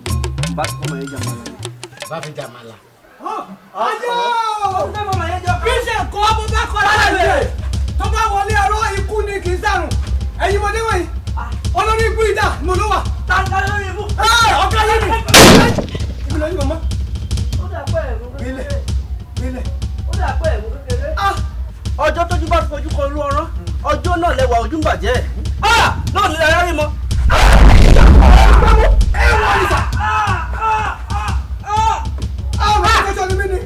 S1: bàbá tó ọmọ yẹn jà màlà ni.
S9: bá fi jà màlà.
S6: ayọ̀ kí ṣe kọ́ bó bá kọ́ lálẹ́ tó bá wọlé ẹ̀rọ ikú ni kì í sàrùn ẹ̀yin mọ̀dé wọ̀nyí olórí ikú ìdá mo ló wà. tàǹtà lórí ikú. ọ̀gá yìí ni. ìbílẹ̀ yìí mọ̀mọ́.
S1: ó dà pẹ́ ẹ̀mú kékeré.
S6: ilẹ̀.
S1: ó dà pẹ́ ẹ̀mú kékeré. ọjọ́ tójú bá fojú kan olú ọ̀rọ̀ ọjọ́ náà lẹ́wà ojú ń bàjẹ́ náà ní ẹ̀rọ rí mọ́.
S6: ọmọ akẹ́kọ̀ọ́ ni mí ni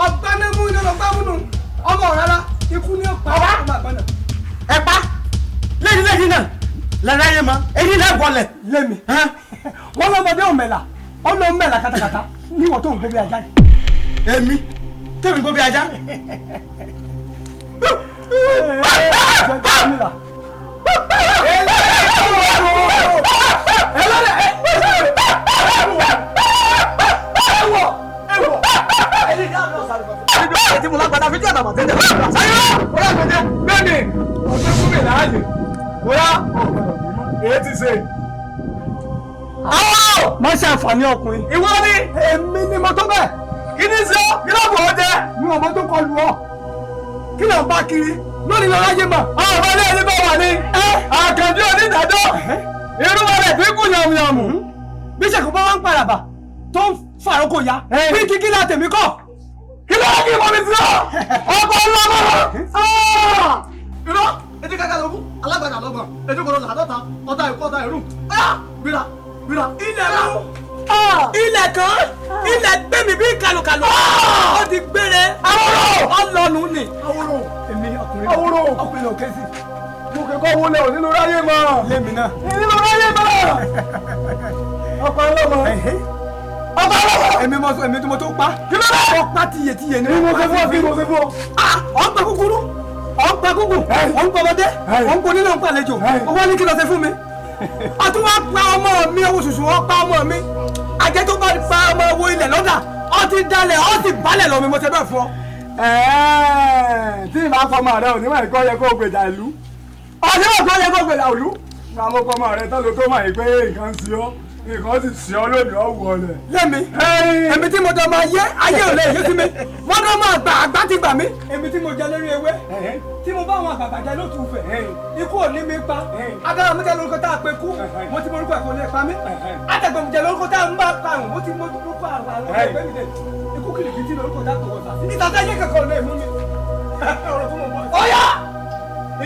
S6: ọ̀gbánẹ́mú iná lọ gbámúnú ọmọ rárá ikú ní ọ̀pá ọmọ àgbọ̀nà.
S1: ẹ pa lẹ́yìn náà lẹ́rọ ayé mọ́ èyí náà bọ̀lẹ̀.
S6: lẹ́mi wọ́n lọ́mọdé òmẹ̀là ọ̀nà òmẹ̀là katakata níwọ̀n tó ń gbé bí ajá yìí.
S1: èmi tèmi gbó bí ajá.
S6: má ṣe àǹfààní ọkùnrin.
S1: ìwọ ni.
S6: èmi ni mo tó bẹ́ẹ̀.
S1: kí ni sọ kí ló bọ̀ ọ́ jẹ.
S6: mi ò mọ tó kọlu ọ kí ló ń bá kiri lónìí lọ láyé mà.
S1: ọmọ ilé ẹni bá wà ní. Àkànjí Onídàájọ́ irú wa rẹ̀ fi kú yàmùyàmù.
S6: bí sẹ́kù bá wá ń paraba tó ń fàrókò ya bí kíkí la tèmi kọ́.
S1: kí ló kí mọ̀ mi sí ọ. ọkọ̀ ńlọmọ.
S6: irọ́ etí kàkà lógún alágbàdà lọ́gbọ̀n etí kòrò làádọ́ta ọ̀tá ìkọ́ ọ̀tá ìrù. gbéra gbéra. ilẹ̀ lọ. ilẹ̀ kan ilẹ̀ gbẹ̀mí bí kàlùkàlù. ó ti gbére. aworo ọlọ́nu ni. aworo èmi ọkùnrin. aworo ọkùnrin ò kẹ́sì. mo kẹ́kọ̀ọ́ wọlé ò nínú ráyè mọ́. lémi náà. nínú ráyè mọ́. ọkọ̀ ọlọ́mọ. ọkọ̀ ọlọ́mọ. èmi tí mo tó pa. kí ló dé. ọ̀pá tiyetiye ni. mo ṣe fún ọ kí mo ṣe fún ọ. ọ̀pá kúkúrú ọ̀pá gúngùn ọ̀npọ̀mọdé ọ̀npọ̀nínú ọ̀npàlejò owó ní kí lọ ṣe fún mi. a tún wá pa ọmọ mi owó ṣùṣù wọn pa ọmọ mi ajẹ́ tó bá pa ọmọ owó ilẹ̀ lọ́dà ọ ti dalẹ̀ ọ ti balẹ̀ lọ mi mo ṣe bẹ́ẹ̀ fún ọ. tí ìbá fọmọ rẹ ò ní wọ́n ìkọ́ yẹ kó gbèjà ìlú ọdún ọ̀gbọ́n yẹ kó gbèjà ìlú. àwọn fọmọ rẹ tó ló tó mọ̀ yìí pé nǹkan ń ṣe ọ́ nǹkan sì ṣe ọ́ lónìí ọ̀wọ́ ọ̀lẹ̀. lẹ́mi èmi tí mo jọ máa yé ayé ò lè yé sí mi wọ́n tó máa gbà àgbà ti gbà mí. èmi tí mo jẹ lórí ewé tí mo bá àwọn àgbàgbà jẹ lótú fẹ̀ ikú ò ní mi pa agbára mi jẹ lórúkọ tá a pe kú mo ti morúkọ ẹ̀kọ́ lè pa mí àtẹ̀gbọ̀n mi jẹ lórúkọ tá a ń bá parun mo ti morúkọ àwọn ẹgbẹ́ mi dé ikú kìlìkìtì lórúkọ tá a tó wọ́n sá sí. ìtàtẹ́yẹ kankan lè mú mi ọ̀rọ̀ tó mọ̀ mọ́. ọ̀yá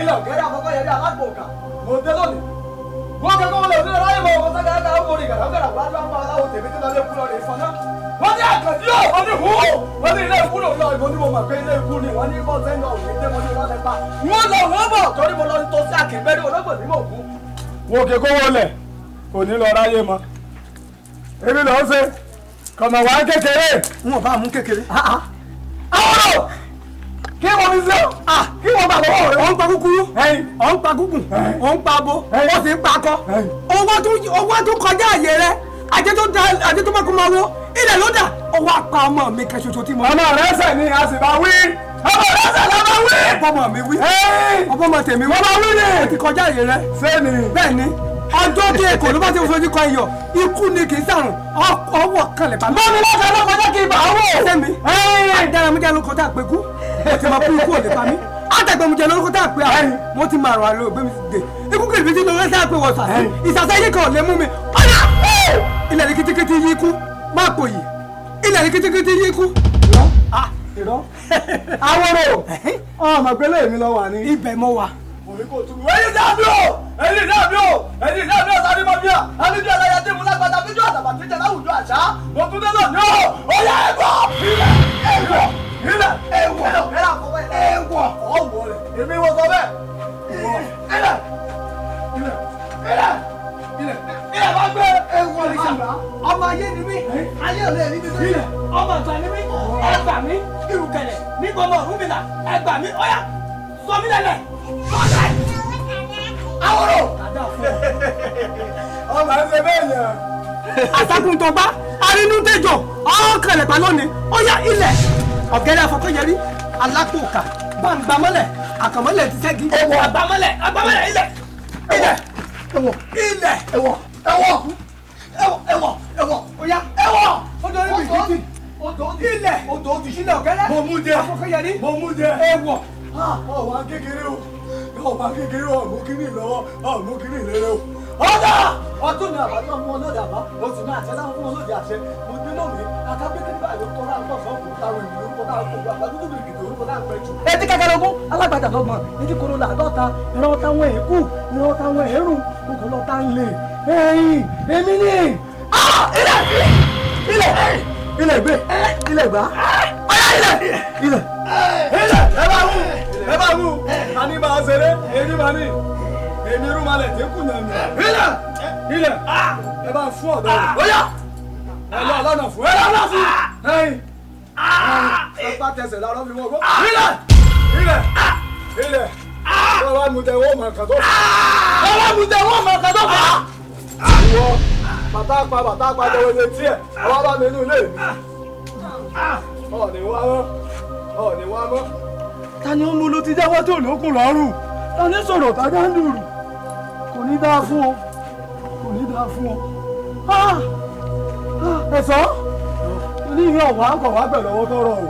S6: ilẹ̀ òkèrè àkọ́kọ́ yẹn dé alágbòǹkà mo dé lónìí wọ́n kẹ́kọ̀ọ́ wọlé òdúró láyé mọ́ ọmọ sága ẹ̀ka ọmọ orin gàdàgàdà wà lọ́wọ́ aláwọ̀ tèmi tí lọ́lé kúlọ̀ lè fọ́nà. wọ́n ní Àkànjí ò wọ́n ní hù wọ́n ní ilé ikú lò lọ ìbò ní mo mọ̀ pé ilé ikú ni wọ́n ní bọ́ọ̀sẹ̀ ń lọ òní dé mo ní wọ́n lẹ́ pa. wọ́n lọ wọ́n bọ̀ torí mo lọ tó sí àkèbẹ́rẹ́ olóògbé ní mò ń kú.
S8: wo kẹ́kọ̀ọ́ wọlé kò ní lọ ráyé mọ́ èmi lọ́ọ́ ṣe kọ̀mọ̀ wá kékeré.
S6: n ò bá mú kékeré.
S8: àwọn kí wọ́n fi ṣe kí wọ́n bá lọ́wọ́ rẹ̀.
S6: ọ̀ ń pa kúkúrú ọ̀ ń pa gúngùn ọ̀ ń pa abo ó sì ń pa akọ owó tó kọjá àyè rẹ
S1: àjẹ́ tó bá kó máa wọ́ ilẹ̀ ló dà ọwọ́ apá ọmọ mi kan ṣoṣo tí mo.
S8: ọmọ rẹ ṣẹ̀ ni a sì bá wí. ọmọ rẹ ṣẹ̀ la bá wí.
S1: ọmọ mi wí. ọmọ tèmi wí.
S8: wọ́n bá wí ni.
S1: o ti kọjá àyè rẹ.
S8: sẹ́ni.
S1: bẹ́ẹ̀ ni ọjọ́ tí èkó ló bá ti fojú kan iyọ̀ ikú ni kì í sàrùn ọwọ́ kalẹ̀ bá mi.
S8: bọ́ọ̀ni lọ́sẹ̀ ló kọjá kí ibà wò.
S1: sẹ́mi àdáramújá ló kọjá àpékú mo ti máa kú ikú òde pa mí àtàgbẹ̀mùjẹ ló kọjá àpé àwọn mo ti máa rọ àlọ́ ògbé mi dé ikú kìlìbí tí lóore sáà pé wọ́n sàṣẹ ìsàṣẹ yìí kan lè mú mi ọ̀yà ilẹ̀ ní kitikiti yí ikú máa pò yìí ilẹ̀ ní kitikiti yí ikú.
S8: irọ́ aworo ọmọ gbélé mi lọ wà ní.
S1: ibẹ̀ mo wà.
S8: ẹyin dàbí o ẹyin dàbí o ẹyin dàbí o sáré mọ́ bíà alíjú ẹlẹ́yẹ tí mo lágbàdá fíjọ́ àtàbà tí jẹ láwùjọ àṣà mo tún dé náà ní o ó yà ẹ̀gbọ́ ilẹ̀ ẹ̀gbọ́ ilẹ̀ ẹ̀wọ̀ ẹ̀wọ̀ ọ̀wọ̀ rẹ̀ èmi wọ́n sọ bẹ́ẹ̀ ilẹ̀ ilẹ̀ ilẹ̀ ilẹ̀ bá gbé ẹ̀wọ̀ rẹ̀ ṣàgbá
S1: ọmọ ayé ni mí ayé ò lè rí mi lórí ọmọ àgbà ni mí ẹgbà mí ìrùkẹ̀lẹ̀ ní gbọmọ òrùmìnà ẹgbà mí ọ̀yà sọ mí lẹ́lẹ̀ sọ́dẹ̀ àwòrò.
S8: ọmọ ẹsẹ bẹ́ẹ̀ yẹn.
S1: àtàkùntọ̀gbá arínútẹ̀jọ ọ̀ọ́kànlẹ̀pá lónìí ọ̀yà ilẹ̀ ọ̀gẹ́rẹ́ afọkọ́yẹrí alápòkà gbàǹgbàmọ́lẹ̀ àkànmọ́lẹ̀ ti ṣẹ́gi ẹ̀wọ̀ àgbàmọ́lẹ̀ ilẹ̀ ilẹ̀ ẹ̀wọ̀ ilẹ̀ ẹ̀wọ̀ ọ̀yà ẹ̀wọ̀ ọdọ orí mi kìkì ilẹ̀ odò òdì sílẹ̀ ọ̀gẹ́rẹ́
S8: mo mú jẹ
S1: afọkọ́yẹrí
S8: mo mú jẹ
S1: ẹ̀wọ̀.
S8: ọwọ́ kékeré o ọba kékeré ọmọ kìíní lọ́wọ́ ọmọ kìíní lérè o. ọ̀dà ọdún ní àbájọ fún ọlọ́dẹ àbá oṣù náà àṣẹ náà fún ọlọ́dẹ àṣẹ mo gbé lónìí akábíkẹ́ báyìí ló kọ́ra àpọ̀ sọ́ọ̀kù táwọn ènìyàn orúkọ náà kó gbà àgbàdo bìrìkìtì orúkọ náà pẹ́ jù.
S1: etí kẹkẹrẹgún alágbàdà lọgbọn etí koro làádọ́ta ìran táwọn èkú ìran táwọn èrú nǹkan lọ tá ń lè ẹ̀yìn èmi ni. ilẹ̀ gbé ilẹ̀ gbá ilẹ̀.
S8: ẹ bá wù ani máa ṣeré èmi máa ní èmi irú malẹ̀ tí kù nàní. ilẹ̀ ẹ bá fún ọ̀dọ́ rẹ̀ bóyá ẹ lọ lọ́nà fún ẹ lọ́nà fún ẹ̀yìn ẹ bá tẹsẹ̀ lárọ́ fi wọ́n gbọ́. ilẹ̀ wọ́n wá mú tẹ wọ́n mọ̀ kàtó fún. ìwọ bàtà pa tọwọ́ ilé tiẹ̀ ọwọ́ bá mi inú ilé mi ọ̀ọ́ni wá mọ́.
S1: ta ni ó mú ló ti jáwọ́ tí olókùn lọ́rùn ta ni sọ̀rọ̀ tá a dùrù kò ní dáa fún ọ kò ní dáa fún ọ. ẹ̀sọ́ ní ìhìn ọ̀wá kọ̀ wá bẹ̀ lọ́wọ́ tọrọ o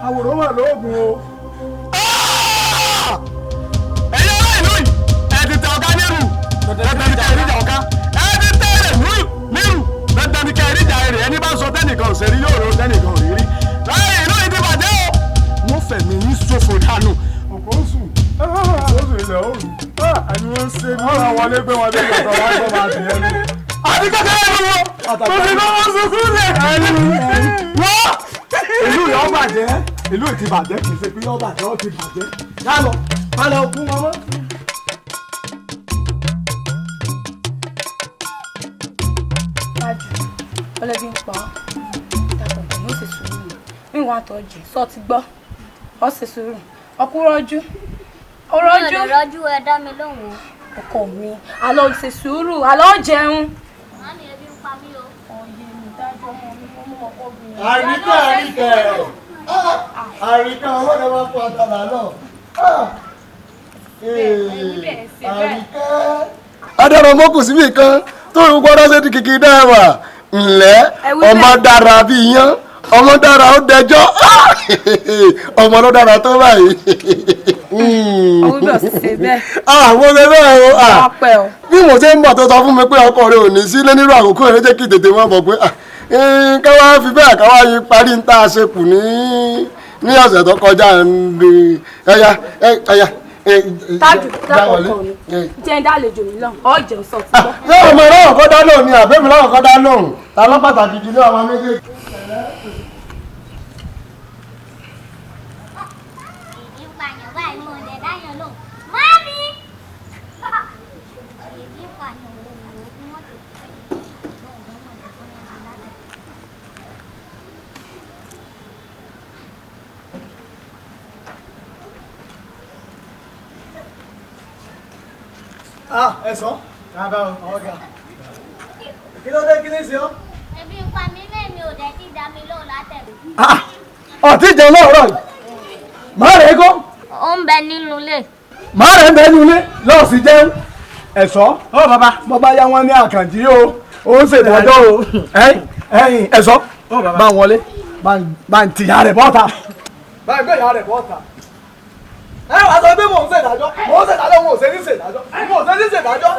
S1: àwòrán wà lóògùn o.
S8: ẹ̀yin ará ìlú yìí ẹ ti tẹ ọ̀gá nírù dandan ni kẹ́ ẹ̀ríjà ọ̀gá ẹ ti tẹ ẹ̀rẹ̀ nírù dandan ni kẹ́ ẹ̀ríjà ẹ̀rẹ̀ ẹni bá sọ tẹ́nìkan ò ṣèrí yóò rò tẹ́nìkan ò rí rí láyé ìlú yìí ti bàjẹ́ o wọ́n fẹ̀mí yín ṣòfò dànù.
S1: ọ̀pọ̀ oṣù ilẹ̀ òòrùn àní wọ́n ń ṣe ní ọ̀rọ̀ wọlé gbé wọn lẹ́yìn ọ̀dọ̀ wọn gbọ́ máa dìyẹn ní.
S8: àti kékeré ni wọn mo fi bá wọn sunkún lẹ. wọ́n
S1: ìlú yọ bàjẹ́ ìlú ti bàjẹ́ kì í ṣe pé yọ bàjẹ́ ó ti bàjẹ́ yálọ palẹ̀ òkú wọn mọ́.
S5: Tájù ọlẹ́bí ń pa ọ́ dàpọ̀ pẹ̀lú ṣe sùúrù níwọ̀n àtọ̀jù sọ ti gbọ́ ọ ṣe sùúrù ọkú rọ́jú
S4: mi ò lè rọ́jú ẹ dá mi lóhùn.
S5: ọkọ mi àlọ́ ṣe sùúrù àlọ́ jẹun.
S4: Màmí ẹbí ń pa mí o.
S5: ọyẹ mi dájú ọmọ mi mo mú ọkọ mi.
S8: àríkẹ́ owó ni wọ́n fún ọ̀tàlá náà. adarọ̀ mọ́kù síbì kan tó ń gbọ́dọ̀ ṣe ti kìkì dáwà ńlẹ́ ọmọ dára bí iyán ọmọ dára ó dẹjọ́ ọmọ ló dára tó báyìí.
S5: ọwọ́ bí ọ̀sẹ̀ ṣe bẹ́ẹ̀.
S8: àwọn ṣe bẹ́ẹ̀ o.
S5: ọpẹ́ o.
S8: bí mo ṣe ń bọ̀ tó sọ fún mi pé ọkọ rẹ ò ní sílé nírú àkókò rẹ jẹ́ kí tètè wọ́n bọ̀ pé káwá fi bẹ́ẹ̀ káwá yí parí ń tá a ṣe kù ní ọ̀sẹ̀ tó kọjá ẹ̀yà.
S5: Tájù dákọ̀ mi jẹ́ ń dálejò mi lọ́hùn ọ́ jẹun sọ ti gbọ́.
S8: yóò ọmọ ìlọ́wọ́ kọ́ dá lóhùn ni àbẹ́mi lọ́wọ́ kọ́ dá lóhùn ta ló pàtàkì jù ní àwọn méjèèjì.
S4: Èdè ń pààyàn báyìí mo lè dáyàn lóhùn. Mami! Èdè ń pààyàn òun bí wọ́n ti fẹ́
S8: ẹ̀sán ọ̀gá kí ló dé kí ní sí ọ.
S4: ebi ń pa mí lẹ́mi ò dẹ̀ ti dá mi lóhùn látẹ̀lé.
S8: ọtí jẹun lọ́rọ̀ yìí má rẹ̀ kó.
S4: ó ń bẹ nínú ilé.
S8: má rẹ̀ ń bẹ nínú ilé lọ́ọ̀ sí jẹun ẹ̀ṣọ́. ó bàbá yá wọn ní Àkànjí o ó ń ṣèdájọ́ o ẹ̀yìn ẹ̀ṣọ́ bá ń wọlé bá ń tìyà rẹ̀ bọ́ta. bá ń gbé ìyá rẹ̀ bọ́ta. ẹ wàá sọ pé mò ń ṣèdájọ́ mò ń ṣèdájọ́ mò ń ṣe ní ṣèdájọ́ mò ń ṣe ní ṣèdájọ́.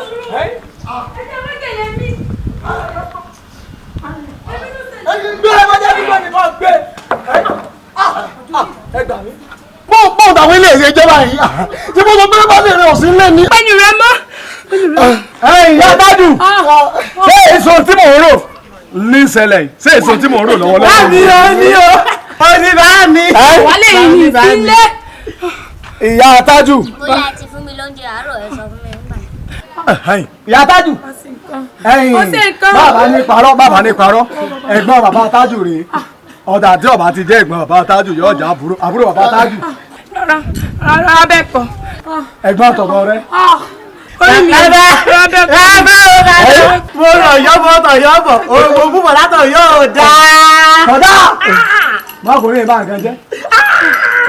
S8: gbé ẹ bọ́jà bí wọ́n nìkan gbé ẹ gbà mí. pọ́ùn tàwọn ilé ìjọba yìí tí mo sọ pé bá lè rìn òsín lé ní.
S2: pẹ́ẹ́nì rẹ mọ́.
S8: ìyá dájú ṣé èso tí mò ń rò ní ìṣẹ̀lẹ̀ yìí ṣé èso tí mò ń rò lọ́wọ́lọ́wọ́.
S3: báàmì ó ní báàmì.
S2: wálé yìí sílé.
S8: ìyá tájù.
S4: bóyá ẹ ti fún mi lóúnjẹ àárọ̀ ẹ sọ fún mi nígbà.
S8: ìyá tájù. bàbá ní parọ́ ẹ̀gbọ́n bàbá tájù rèé ọ̀dà tí ọba ti jẹ́ ẹ̀gbọ́n bàbá tájù yóò jẹ́ àbúrò bàbá tájù.
S2: rárá bẹ́ẹ̀ kọ́.
S8: ẹ̀gbọ́n tọ̀gbọ́n rẹ.
S2: orí mi rárá bẹ́ẹ̀ kọ́.
S3: mo rọ̀ yọ́bọ̀ òògùn púpọ̀ látọ̀ yóò dáa.
S8: ọ̀dà mọ́kùnrin bá nǹkan jẹ́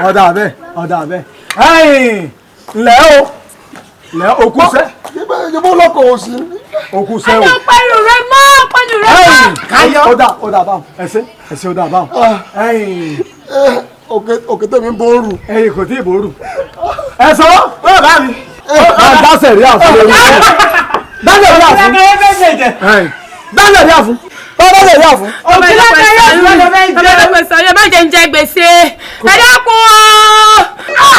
S8: ọ̀dà bẹ́ẹ̀ ńlẹ́ o ńlẹ́ òkúṣẹ́ yẹ́bọ́ lọ́kọ̀ òsì òkúṣẹ́ o.
S2: ẹ̀yọ́ pẹ̀lú rẹ mọ́
S8: káyọ̀ ó dà báwọn ẹ̀sẹ̀ ó dà báwọn. òkè tèmi ń ború. ẹ̀yìn kò tí ì ború. ẹ̀sọ́ bẹ́ẹ̀ bá mi. dáṣẹ̀ rí àfún lórí ẹ̀. dáṣẹ̀ rí àfún. dáṣẹ̀ rí àfún. dáṣẹ̀ rí àfún.
S2: ọmọdé sọ̀rọ̀ má jẹ́ ń jẹ gbèsè ẹ dákun o.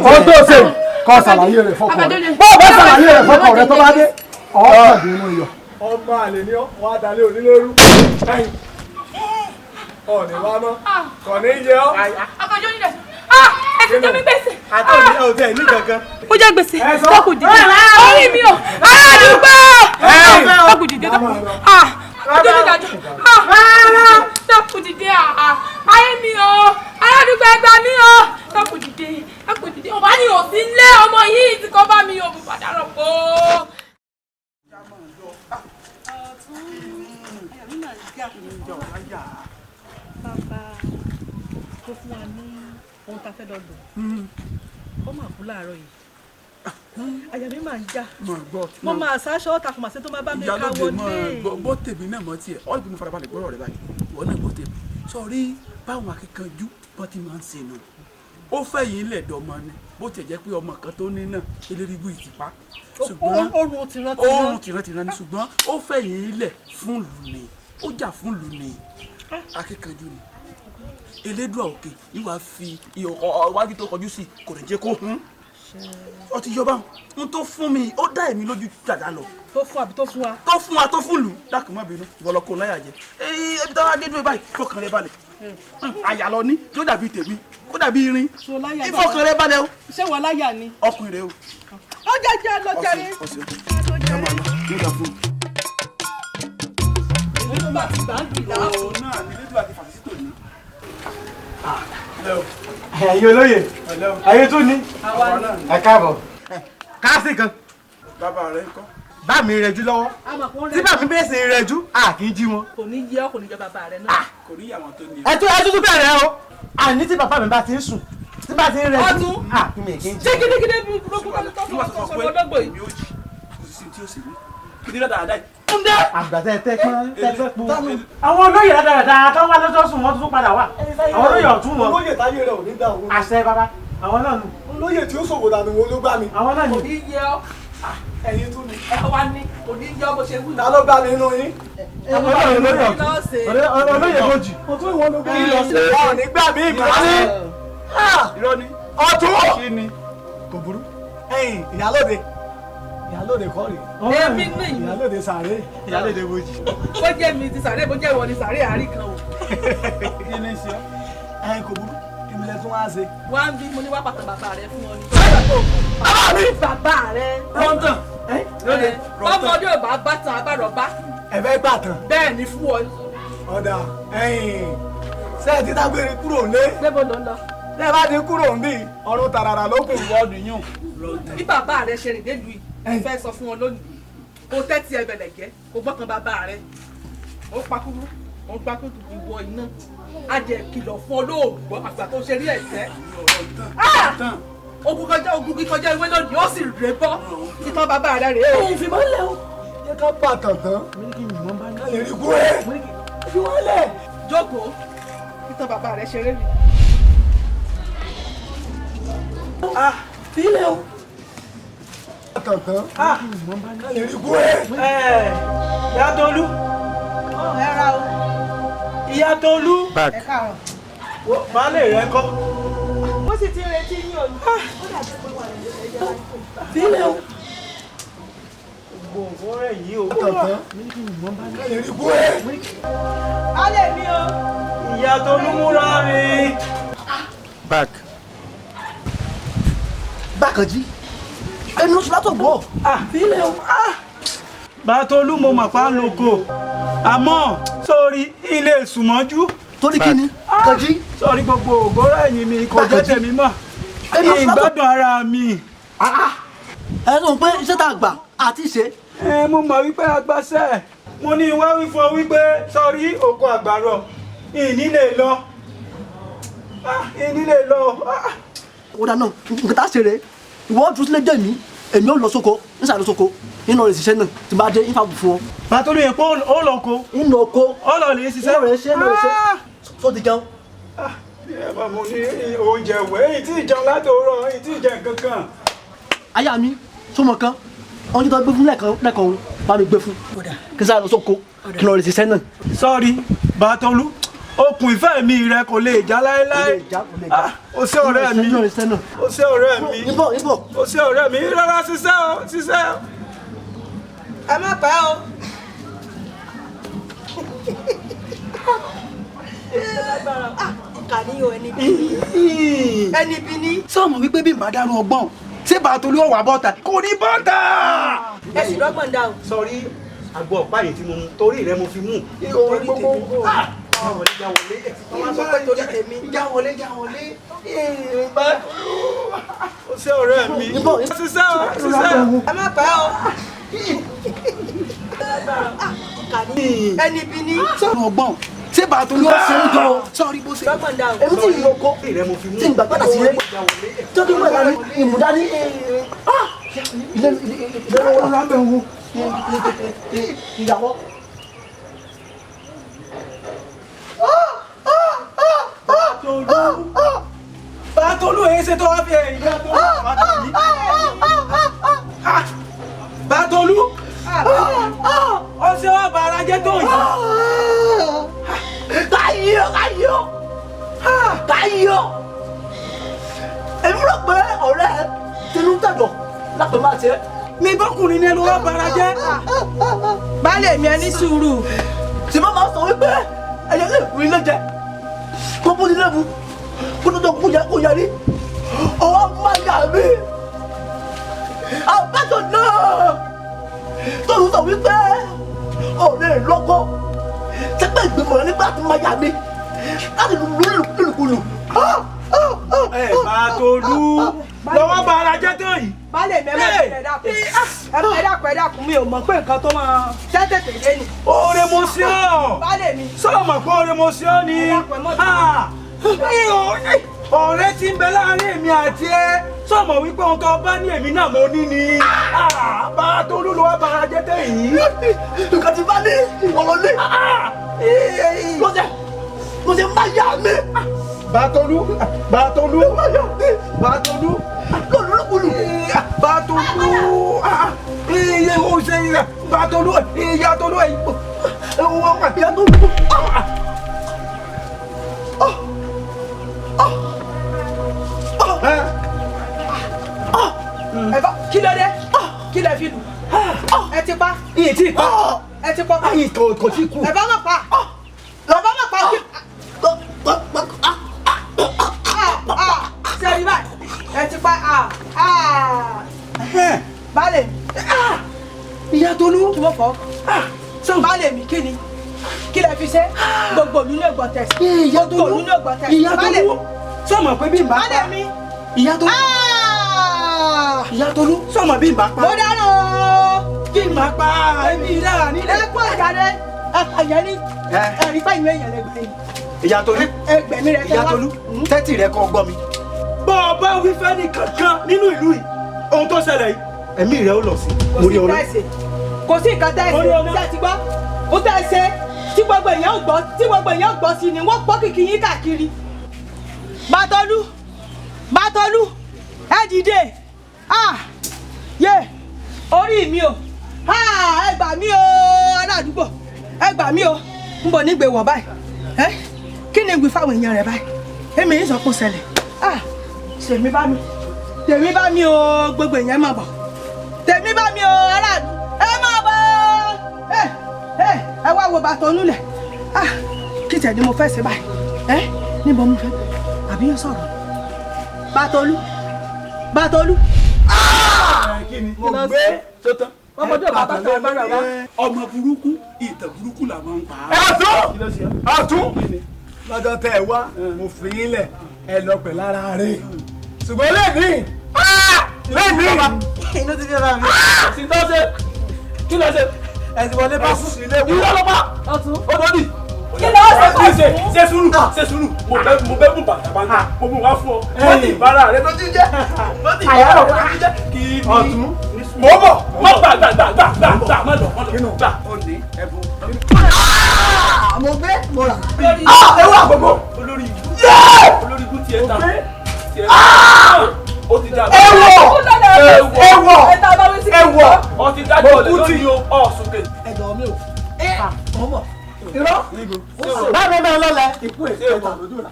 S8: báwo tó ṣe kọ́ ṣàlàyé rẹ̀ fọ́kọ rẹ̀ bọ́ọ̀ bá ṣàlàyé rẹ̀ fọ́kọ rẹ̀ tó bá dé ọ̀ọ́dì inú iyọ̀. ọmọ àlè ni ọ wà á dalẹ̀ onílérú ọ̀nì wa mọ́ kò ní yẹ ọ́.
S2: Akanji Onidajo ẹ ti jẹ mi gbèsè.
S3: àtọ́ni ọ̀tẹ̀ ní kankan.
S2: ó jẹ gbèsè dákun dìde orí mi o aládùúgbò dákun dìde dákun Akanji Onidajo dákun dìde ayé mi o aládùúgbò ẹgbà mi o dákun dìde ọba ni ò sí lé ọmọ yìí tí kò bá mi ò padà rọ̀ pọ̀.
S7: bàbá tó fún wa ní ohun tá a fẹ́ lọ́dọ̀ ó máa kú láàárọ̀ yìí àyà mi máa ń já mo máa ṣaṣọ ọ̀tà fún màṣẹ tó máa bá mi ká wọlé.
S9: gbọ́ tèmi náà mọ́ tiẹ̀ ọ́ ìbínú farabalẹ̀ gbọ́rọ̀ rẹ báyìí ìwọ náà gbọ́ tèmi sọ̀rí báwọn akíkanjú bọ́ ti máa ń ṣe nù ó fẹ́ yìí lẹ̀dọ̀ ọmọ ni bó tiẹ̀ jẹ́ pé ọmọ kan tó ní náà elérìbù ìtìpá ṣùgbọ́n oorun tìrántìrán ni ṣùgbọ́n ó fẹ́ yìí lẹ̀ fún lù ní ó jà fún lù ní akíkanjú ni elédùà òkè ìwà fi iwájú tó kọjú sí kò ní jẹ́ kó hún ó ti yọ báwọn n tó fún mi ó dá èmi lójú dàda lọ.
S7: tó fún àbí tó fún wa.
S9: tó fún wa tó fún lù dákun má bínú ìwọ lọ kó láyà jẹ ebi táwa dé dúró báyìí fọkàn rẹ balẹ̀ àyà lọ ní yóò dàbí tèmi kó dàbí irin ìfọkàn rẹ balẹ̀ o.
S7: ṣé wọn láyà ni.
S9: ọkùnrin rẹ o.
S7: ó jẹjẹ lọ jẹrẹ.
S9: ọ̀sẹ̀ ẹ máa lọ nígbà fún un.
S7: èyí tó bá ti gbà ń dùn ìyá.
S9: òun náà ní lédùn àti fàṣítì tòní.
S8: ẹ̀yin olóye ayé tún ní ẹ káàbọ̀ káàsì kan
S9: bàbá rẹ ńkọ́.
S8: bá mi rẹjú lọ́wọ́ tí bá mi bẹ́ẹ̀ sì rẹjú a kì í jí wọn.
S7: kò ní yẹ ọ kò ní jẹ bàbá rẹ náà.
S9: kò rí àwọn tó ní.
S8: ẹ tún bẹ̀rẹ̀ o àní tí bàbá mi bá ti ń sùn tí bá ti ń rẹjú
S7: ọdún
S8: mi kì í jí.
S7: ṣé gidigidi bí burúkú kan tó fún ọ sọ ọdọgbò yìí.
S9: kò sí sí tí ó sì rí kí ni dáadáa yìí.
S8: àgbàtà tẹ pọn.
S3: àwọn olóyè dáadáa tó wá lọ́jọ́ sùn wọ́n tún padà wá àwọn olóyè ọ̀tún wọn.
S8: olóyè táyé rẹ ò ní dá òun.
S3: àṣẹ bàbá àwọn náà nù.
S8: olóyè tí ó ṣòwò dànù wo ló gbá mi.
S3: àwọn náà nù.
S7: kò ní yẹ ọ
S8: ẹ̀yin tún ni.
S7: ẹ wá ní kò ní yẹ ọ bó ṣe wù.
S8: ta ló gbá mi nínú yín.
S3: olóyè kojì.
S8: ọtún ìwọ ló gbá mi. ọ̀ ní gbà mí ìgbà sí.
S9: irọ́ ni.
S8: ọtún.
S9: kí ni.
S8: kò burú. ẹ̀yin ìyálóde ìyálóde kọ́ rè.
S7: èmi ní ìlú.
S8: ìyálóde sàré. ìyálóde bojì.
S7: bó jẹ́ mi ti sàré bó jẹ́ ìwọ ni sàré àárín kan o.
S8: kí ni ṣe ọ́. ẹ̀yin kò burú ìmìlẹ̀ tún wá ṣe.
S7: wá ń bí mo ní wá pàtàkì bàbá rẹ fún ọ ní.
S8: bàbá mi.
S7: bàbá rẹ.
S9: rọ́ńtàn.
S8: lóde.
S7: bọ́mọdé ò bá bá tan abárọ̀ bá.
S8: ẹ̀fẹ́ gbà tán.
S7: bẹ́ẹ̀ ni fún ọ.
S8: ọ̀dà ẹ̀yin ṣé ti dágbére kúrò lé.
S7: gbébó ló ń lọ.
S8: tẹ́ ẹ bá ti kúrò ń bì ọ̀run tàràrà ló kù.
S9: bọ́ọ̀dù yún.
S7: bí bàbá rẹ ṣe rìn délùú yìí fẹ́ sọ fún wọn lónìí. kò tẹ́tí ẹbẹ̀lẹ̀ jẹ́ kò gbọ́kàn bàbá rẹ̀ ó pakúrú ó gbá kó dùn ìwọ iná á jẹ kìlọ̀ fún olóògbọ́ àgbà tó ṣe rí ẹ̀sẹ̀. ogun kíkọjá ìwé lónìí ó sì rè bọ́ títàn bàbá rẹ̀ rèé.
S8: òun fi máa lẹ̀ o yẹ ká pa tàntàn ká lè rí kú ẹ̀ fi wọ́n lẹ̀.
S7: jókòó títàn bàbá rẹ̀ ṣeré mi.
S8: sílẹ̀ o. tàntàn ká lè rí kú ẹ̀.
S3: Ìyá Tolú.
S5: ẹ ra o.
S3: Ìyá Tolú.
S5: ẹ káàárọ̀.
S3: Baálé rẹ̀ kọ́.
S5: mo sì ti retí yín o. ó dàbí pé wà ní ẹjọ́
S3: sílẹ̀ o. gbogbo rẹ̀ yìí o.
S8: tàntàn ká lè rí kú ẹ̀.
S5: alẹ́ mi o.
S3: Ìyá Tolú múra rìn.
S8: Bákanjí ẹnu oṣù látọ̀ gbọ́.
S3: sílẹ̀ o. Bá Tolú mo mà pa lóko àmọ́ sórí ilé ìsùnmọ́jú.
S8: torí kí ni Kanjí.
S3: sórí gbogbo ògóró ẹ̀yìn mi kò jẹ́ tèmi mọ́ ìgbádùn ara mi.
S8: ẹ sọ pé iṣẹ́ tá a gbà àti ṣe.
S3: Mo mọ̀ wípé agbáṣẹ́ mo ní wá wí fún ọ wípé sórí oko àgbàrọ̀ ìní lè lọ.
S8: ó dáná nǹkan tá a ṣe rè ìwọ dúró sílé jẹ́ mi èmi ò lọ sóko nísà lọ sóko nínú rẹ̀ ṣiṣẹ́ náà tí bá dé ifá bù fún ọ.
S3: Bá Tolú yẹn pé ó lọ ko.
S8: nínú oko
S3: ó lọ lè ṣiṣẹ́.
S8: nínú rẹ̀ ṣe tó ti jẹun.
S3: mo ní oúnjẹ wẹ̀ èyí tí ìjẹun látòórọ̀ èyí tí ìjẹ kankan.
S8: aya mi sọmọ kan ọjọ́ tó gbé fún lẹ́ẹ̀kan òun bá mi gbé fún kí n sáré lọ sóko kí n lọ rẹ̀ ṣiṣẹ́ náà.
S3: sọ́ọ̀rì Bá Tolú okùn ìfẹ́ mi rẹ kò lè já láéláé. O ṣé ọ̀rẹ́ mi o ṣé ọ̀rẹ́ mi o ṣé ọ̀rẹ́ mi rárá ṣiṣẹ́ o.
S5: ẹ má pẹ́ o. kàníyàn ẹni bí ní.
S6: sọ́ọ̀mù wípé bí n bá dárú ọgbọ́n ṣé Bá Tolú ó wá bọ́ta kò ní bọ́ta.
S5: ẹ sì rọ́gbọ̀n dá o.
S3: sọrí àgbo ọ̀pá yìí tí mo mú torí rẹ mo fi mú.
S5: torí tèmi o.
S3: jáwọlé
S5: wọ́n sọ pé torí tèmi.
S3: jáwọlé. Bá Tolú o ṣé ọ̀rẹ́ mi ṣiṣẹ́ o.
S5: ẹ má pẹ́ o. kàníyàn ẹni bí ní.
S6: sọ́ọ̀mù ọgbọ́n ṣé Bá Tolú ó ṣe ń jọ sọ́ọ̀rì bó ṣe.
S5: rọ́gbọ̀n dá o.
S8: èmi tí ìlú oko tí n gbà padà sílé tó kí n gbà ní ìmúdání ilé wọn lábẹ́ wo ìyàwó.
S3: Bá Tolú èyí ṣe tó wá fi ẹ̀yìn Ìyá Tolú Bá Tolú ó ṣe wá bàrà jẹ́ tó yìí.
S8: káyọ̀ èmi rò pé ọ̀rẹ́ tinú tẹ̀dọ̀ lápẹ̀ máa ṣe.
S3: mi bọ́kùnrin ni ẹnu wá bàrà jẹ́.
S5: baálé mi ẹ ní sùúrù.
S8: tí wọ́n máa sọ wípé ẹ̀yẹ lè rí ilé jẹ kó bó nílé mu kó tó tó kó yarí ọwọ́ máa yà mí. àbájọ náà tó ń sọ wípé ọ̀rẹ́ lọ́kọ́ sẹ́gbẹ́ ìgbìmọ̀ rẹ nígbà tó máa yà mí láti lùlùkulù.
S3: Bá Tolú lọ́wọ́ bàrà jẹ́ tó yìí.
S5: baálé mi ẹ má ẹ dákun mi ò mọ̀ pé nǹkan tó máa jẹ́ tètè dé ni.
S3: Oore mo ṣe ọ́.
S5: baálé mi.
S3: sọ́ọ̀mọ̀ pé oore mo ṣe ọ́ ni. ọ̀rẹ́ tí ń bẹ láàrin èmi àti ẹ sọ́ọ̀mọ̀ wípé ohun tó bá ní èmi náà mo ní ni. Bá Tolú lọ́wọ́ bàrà jẹ́ tó yìí.
S8: nǹkan ti bá ní ọ̀rọ̀ lé mo ṣe máa yà mí.
S3: Bá Tolú
S8: máa yà mí. lọ́lùkulù.
S3: Bá Tolú iye o ṣe yẹ Bá Tolú Ìyá Tolú ẹ
S8: Ìyá Tolú.
S5: kí ló dé kí lè fi lù ẹ ti pa.
S3: iye tí pa
S5: ẹ ti pa.
S3: kò tí kú.
S5: ẹ bá má pa. kí. sẹ́ni báyìí ẹ ti pa. baálé mi.
S3: Ìyá Tolú
S5: kí wọ́n fọ́. baálé mi kí ni kí lè fi ṣe gbogbo òlú lè gbọ́ tẹ̀sí.
S3: Ìyá Tolú
S5: gbogbo òlú lè gbọ́ tẹ̀sí.
S3: Ìyá Tolú sọ́ọ̀mọ̀ pé bí n bá pa.
S5: baálé mi.
S3: Ìyá Tolú Ìyá Tolú sọ́ọ̀mọ̀ bí n bá pa.
S5: mo dáná o.
S3: kí n máa pa ẹni náà nílé.
S5: ẹ kú ìjáde ẹ̀yẹ́ ní ẹ̀rí pẹ́ ìwé èèyàn lẹ́gbẹ̀ẹ́ yìí.
S3: Ìyá Tolú
S5: ẹgbẹ̀mí rẹ̀
S3: Ìyá Tolú tẹ́tì rẹ̀ kọ́ gbọ́ mi. bọ́ ọ bá wí fẹ́ ní kankan nínú ìlú yìí ohun tó ṣẹlẹ̀ yìí ẹ̀mí rẹ̀ ó lọ sí.
S5: kò sí nǹkan tẹ́ ẹ ṣe ṣe ti gbọ́ ó tẹ́ ẹ ṣe tí gbogbo èèyàn gbọ́ sí ni wọ́n gbọ́ kìkì yín káàkiri. Bátọ́lú ẹ dìde yé orí mi o ẹ gbà mí o aládùúgbò ẹ gbà mí o ń bọ̀ nígbè wọ̀ báyìí kí ni ìwé fáwọn èèyàn rẹ̀ báyìí èmi yìí sọ pé ó ṣẹlẹ̀ tèmi bá mi o gbogbo èèyàn máa bọ̀ tèmi bá mi o aládùúgbò ẹ máa bọ̀ ẹ wá wo Bátọ́lú lẹ̀ kí tẹ̀ ni mo fẹ́ ṣe báyìí níbo mo fẹ́ àbí yóò sọ̀rọ̀ Bátọ́lú.
S9: mo gbé tótán. ọmọdé bàbá tó bá rà wá. ọmọ burúkú ìtàn burúkú là máa ń pa.
S8: ọ̀tún lọ́jọ́ tẹ́ ẹ wá mo fi yín lẹ̀ ẹ lọ pẹ̀ lára rẹ̀ ṣùgbọ́n lẹ́ẹ̀ni
S3: inú ti fi ra mi.
S9: sì tó ṣe kí ló ṣe.
S3: ẹ̀sìn wọlé bá fún mi lẹ́wọ̀.
S9: ìwọ ló bá
S2: ọ̀tún.
S9: ó tó dì.
S2: kí ló ṣe
S9: ṣe sùúrù mo bẹ mú bàtà bá ń mo mú wá fún ọ. wọ́n ti ìbára rẹ lójú jẹ́ wọ́n ti ìbára rẹ lójú jẹ́ kí ni ọ̀tún. mo bọ̀ má gbà má lọ gbà ó ní ẹ̀bùn.
S3: mo gbé mo rà.
S9: ewu àgbọ̀gbọ̀ olórí ikú tiẹ̀ ta ó ti dá ẹwọ ọ ti dájọ́ ọ̀lẹ́ lórí ọ̀ṣùnkè.
S3: ẹ̀dọ̀ mi ò mọ̀mọ́ irọ́ láàrin náà lọ́lẹ̀ ikú èsì ẹ̀ta lójú rà.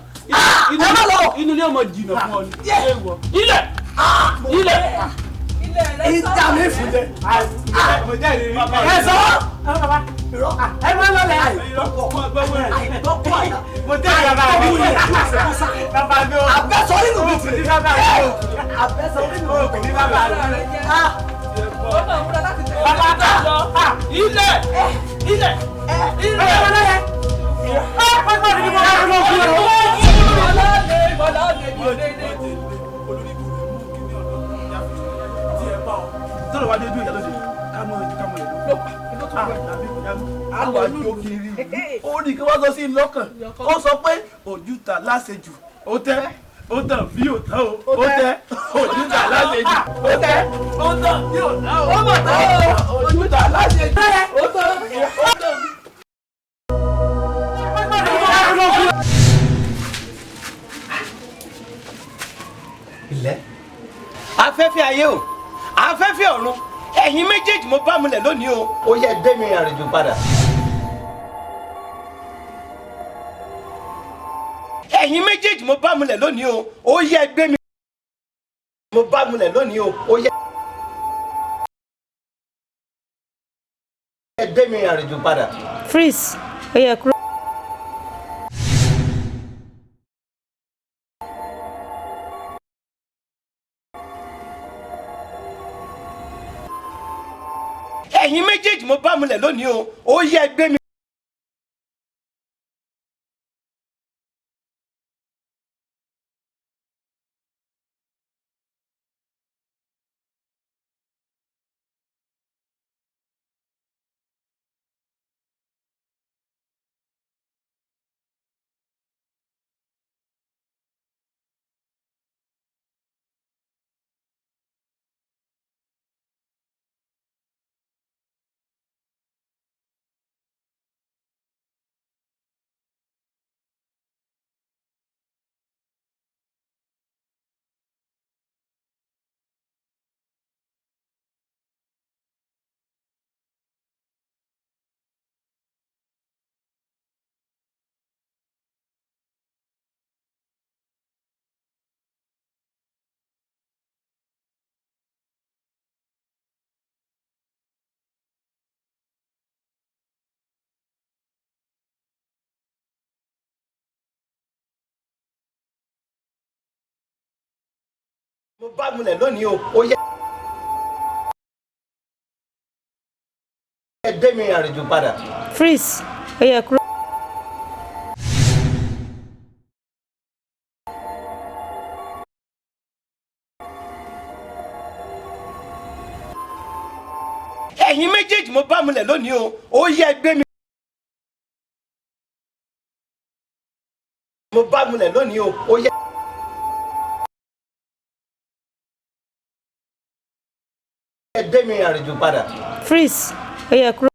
S9: inú ilé ọmọ jìnnà fún ọ ni. ilẹ̀
S3: ìjà mi fún jẹ. ẹ sọ ẹ máa lọ́lẹ̀ mo jẹ́ ìyàrá rẹ̀ bàbá mi ò abẹ́sọ̀ nínú mi tì ní bàbá rẹ̀ abẹ́sọ̀ nínú mi tì ní bàbá rẹ̀.
S9: bàbá àtàjọ ilẹ̀.
S3: tọ́lọ̀ wá dé dúró ìyá lóde kámọ́ ìlú. àwọn àjò kiri ó ní kí wọ́n sọ sí lọ́kàn ó sọ pé òjúta láṣejù ó tẹ́ ó tàn bí ò tán o ó tẹ́ òjúta láṣejù ó tẹ́ ó tàn bí ò tán o ó mọ̀ tán o òjúta láṣejù ó tàn ó tàn.
S10: ilẹ̀ afẹ́fẹ́ ayé o afẹ́fẹ́ ọ̀run ẹ̀yin méjèèjì mo bá mulẹ̀ lónìí o ó yẹ dé mi àrèjò padà. ẹ̀yin méjèèjì mo bá mulẹ̀ lónìí o ó yẹ gbé mi. mo bá mulẹ̀ lónìí o ó yẹ dé mi àrèjò padà.
S11: freeze ó yẹ kúrò.
S10: ẹ̀yin méjèèjì mo bá mulẹ̀ lónìí o ó yẹ gbé mi. mo bá mulẹ̀ lónìí o ó yẹ dé mi àrèjò padà.
S11: freeze ó yẹ kúrò.
S10: ẹ̀yin méjèèjì mo bá múlẹ̀ lónìí o ó yẹ gbé mi. mo bá múlẹ̀ lónìí o ó yẹ. gbé mi àrèjò padà.
S11: freeze ó yẹ kúrò.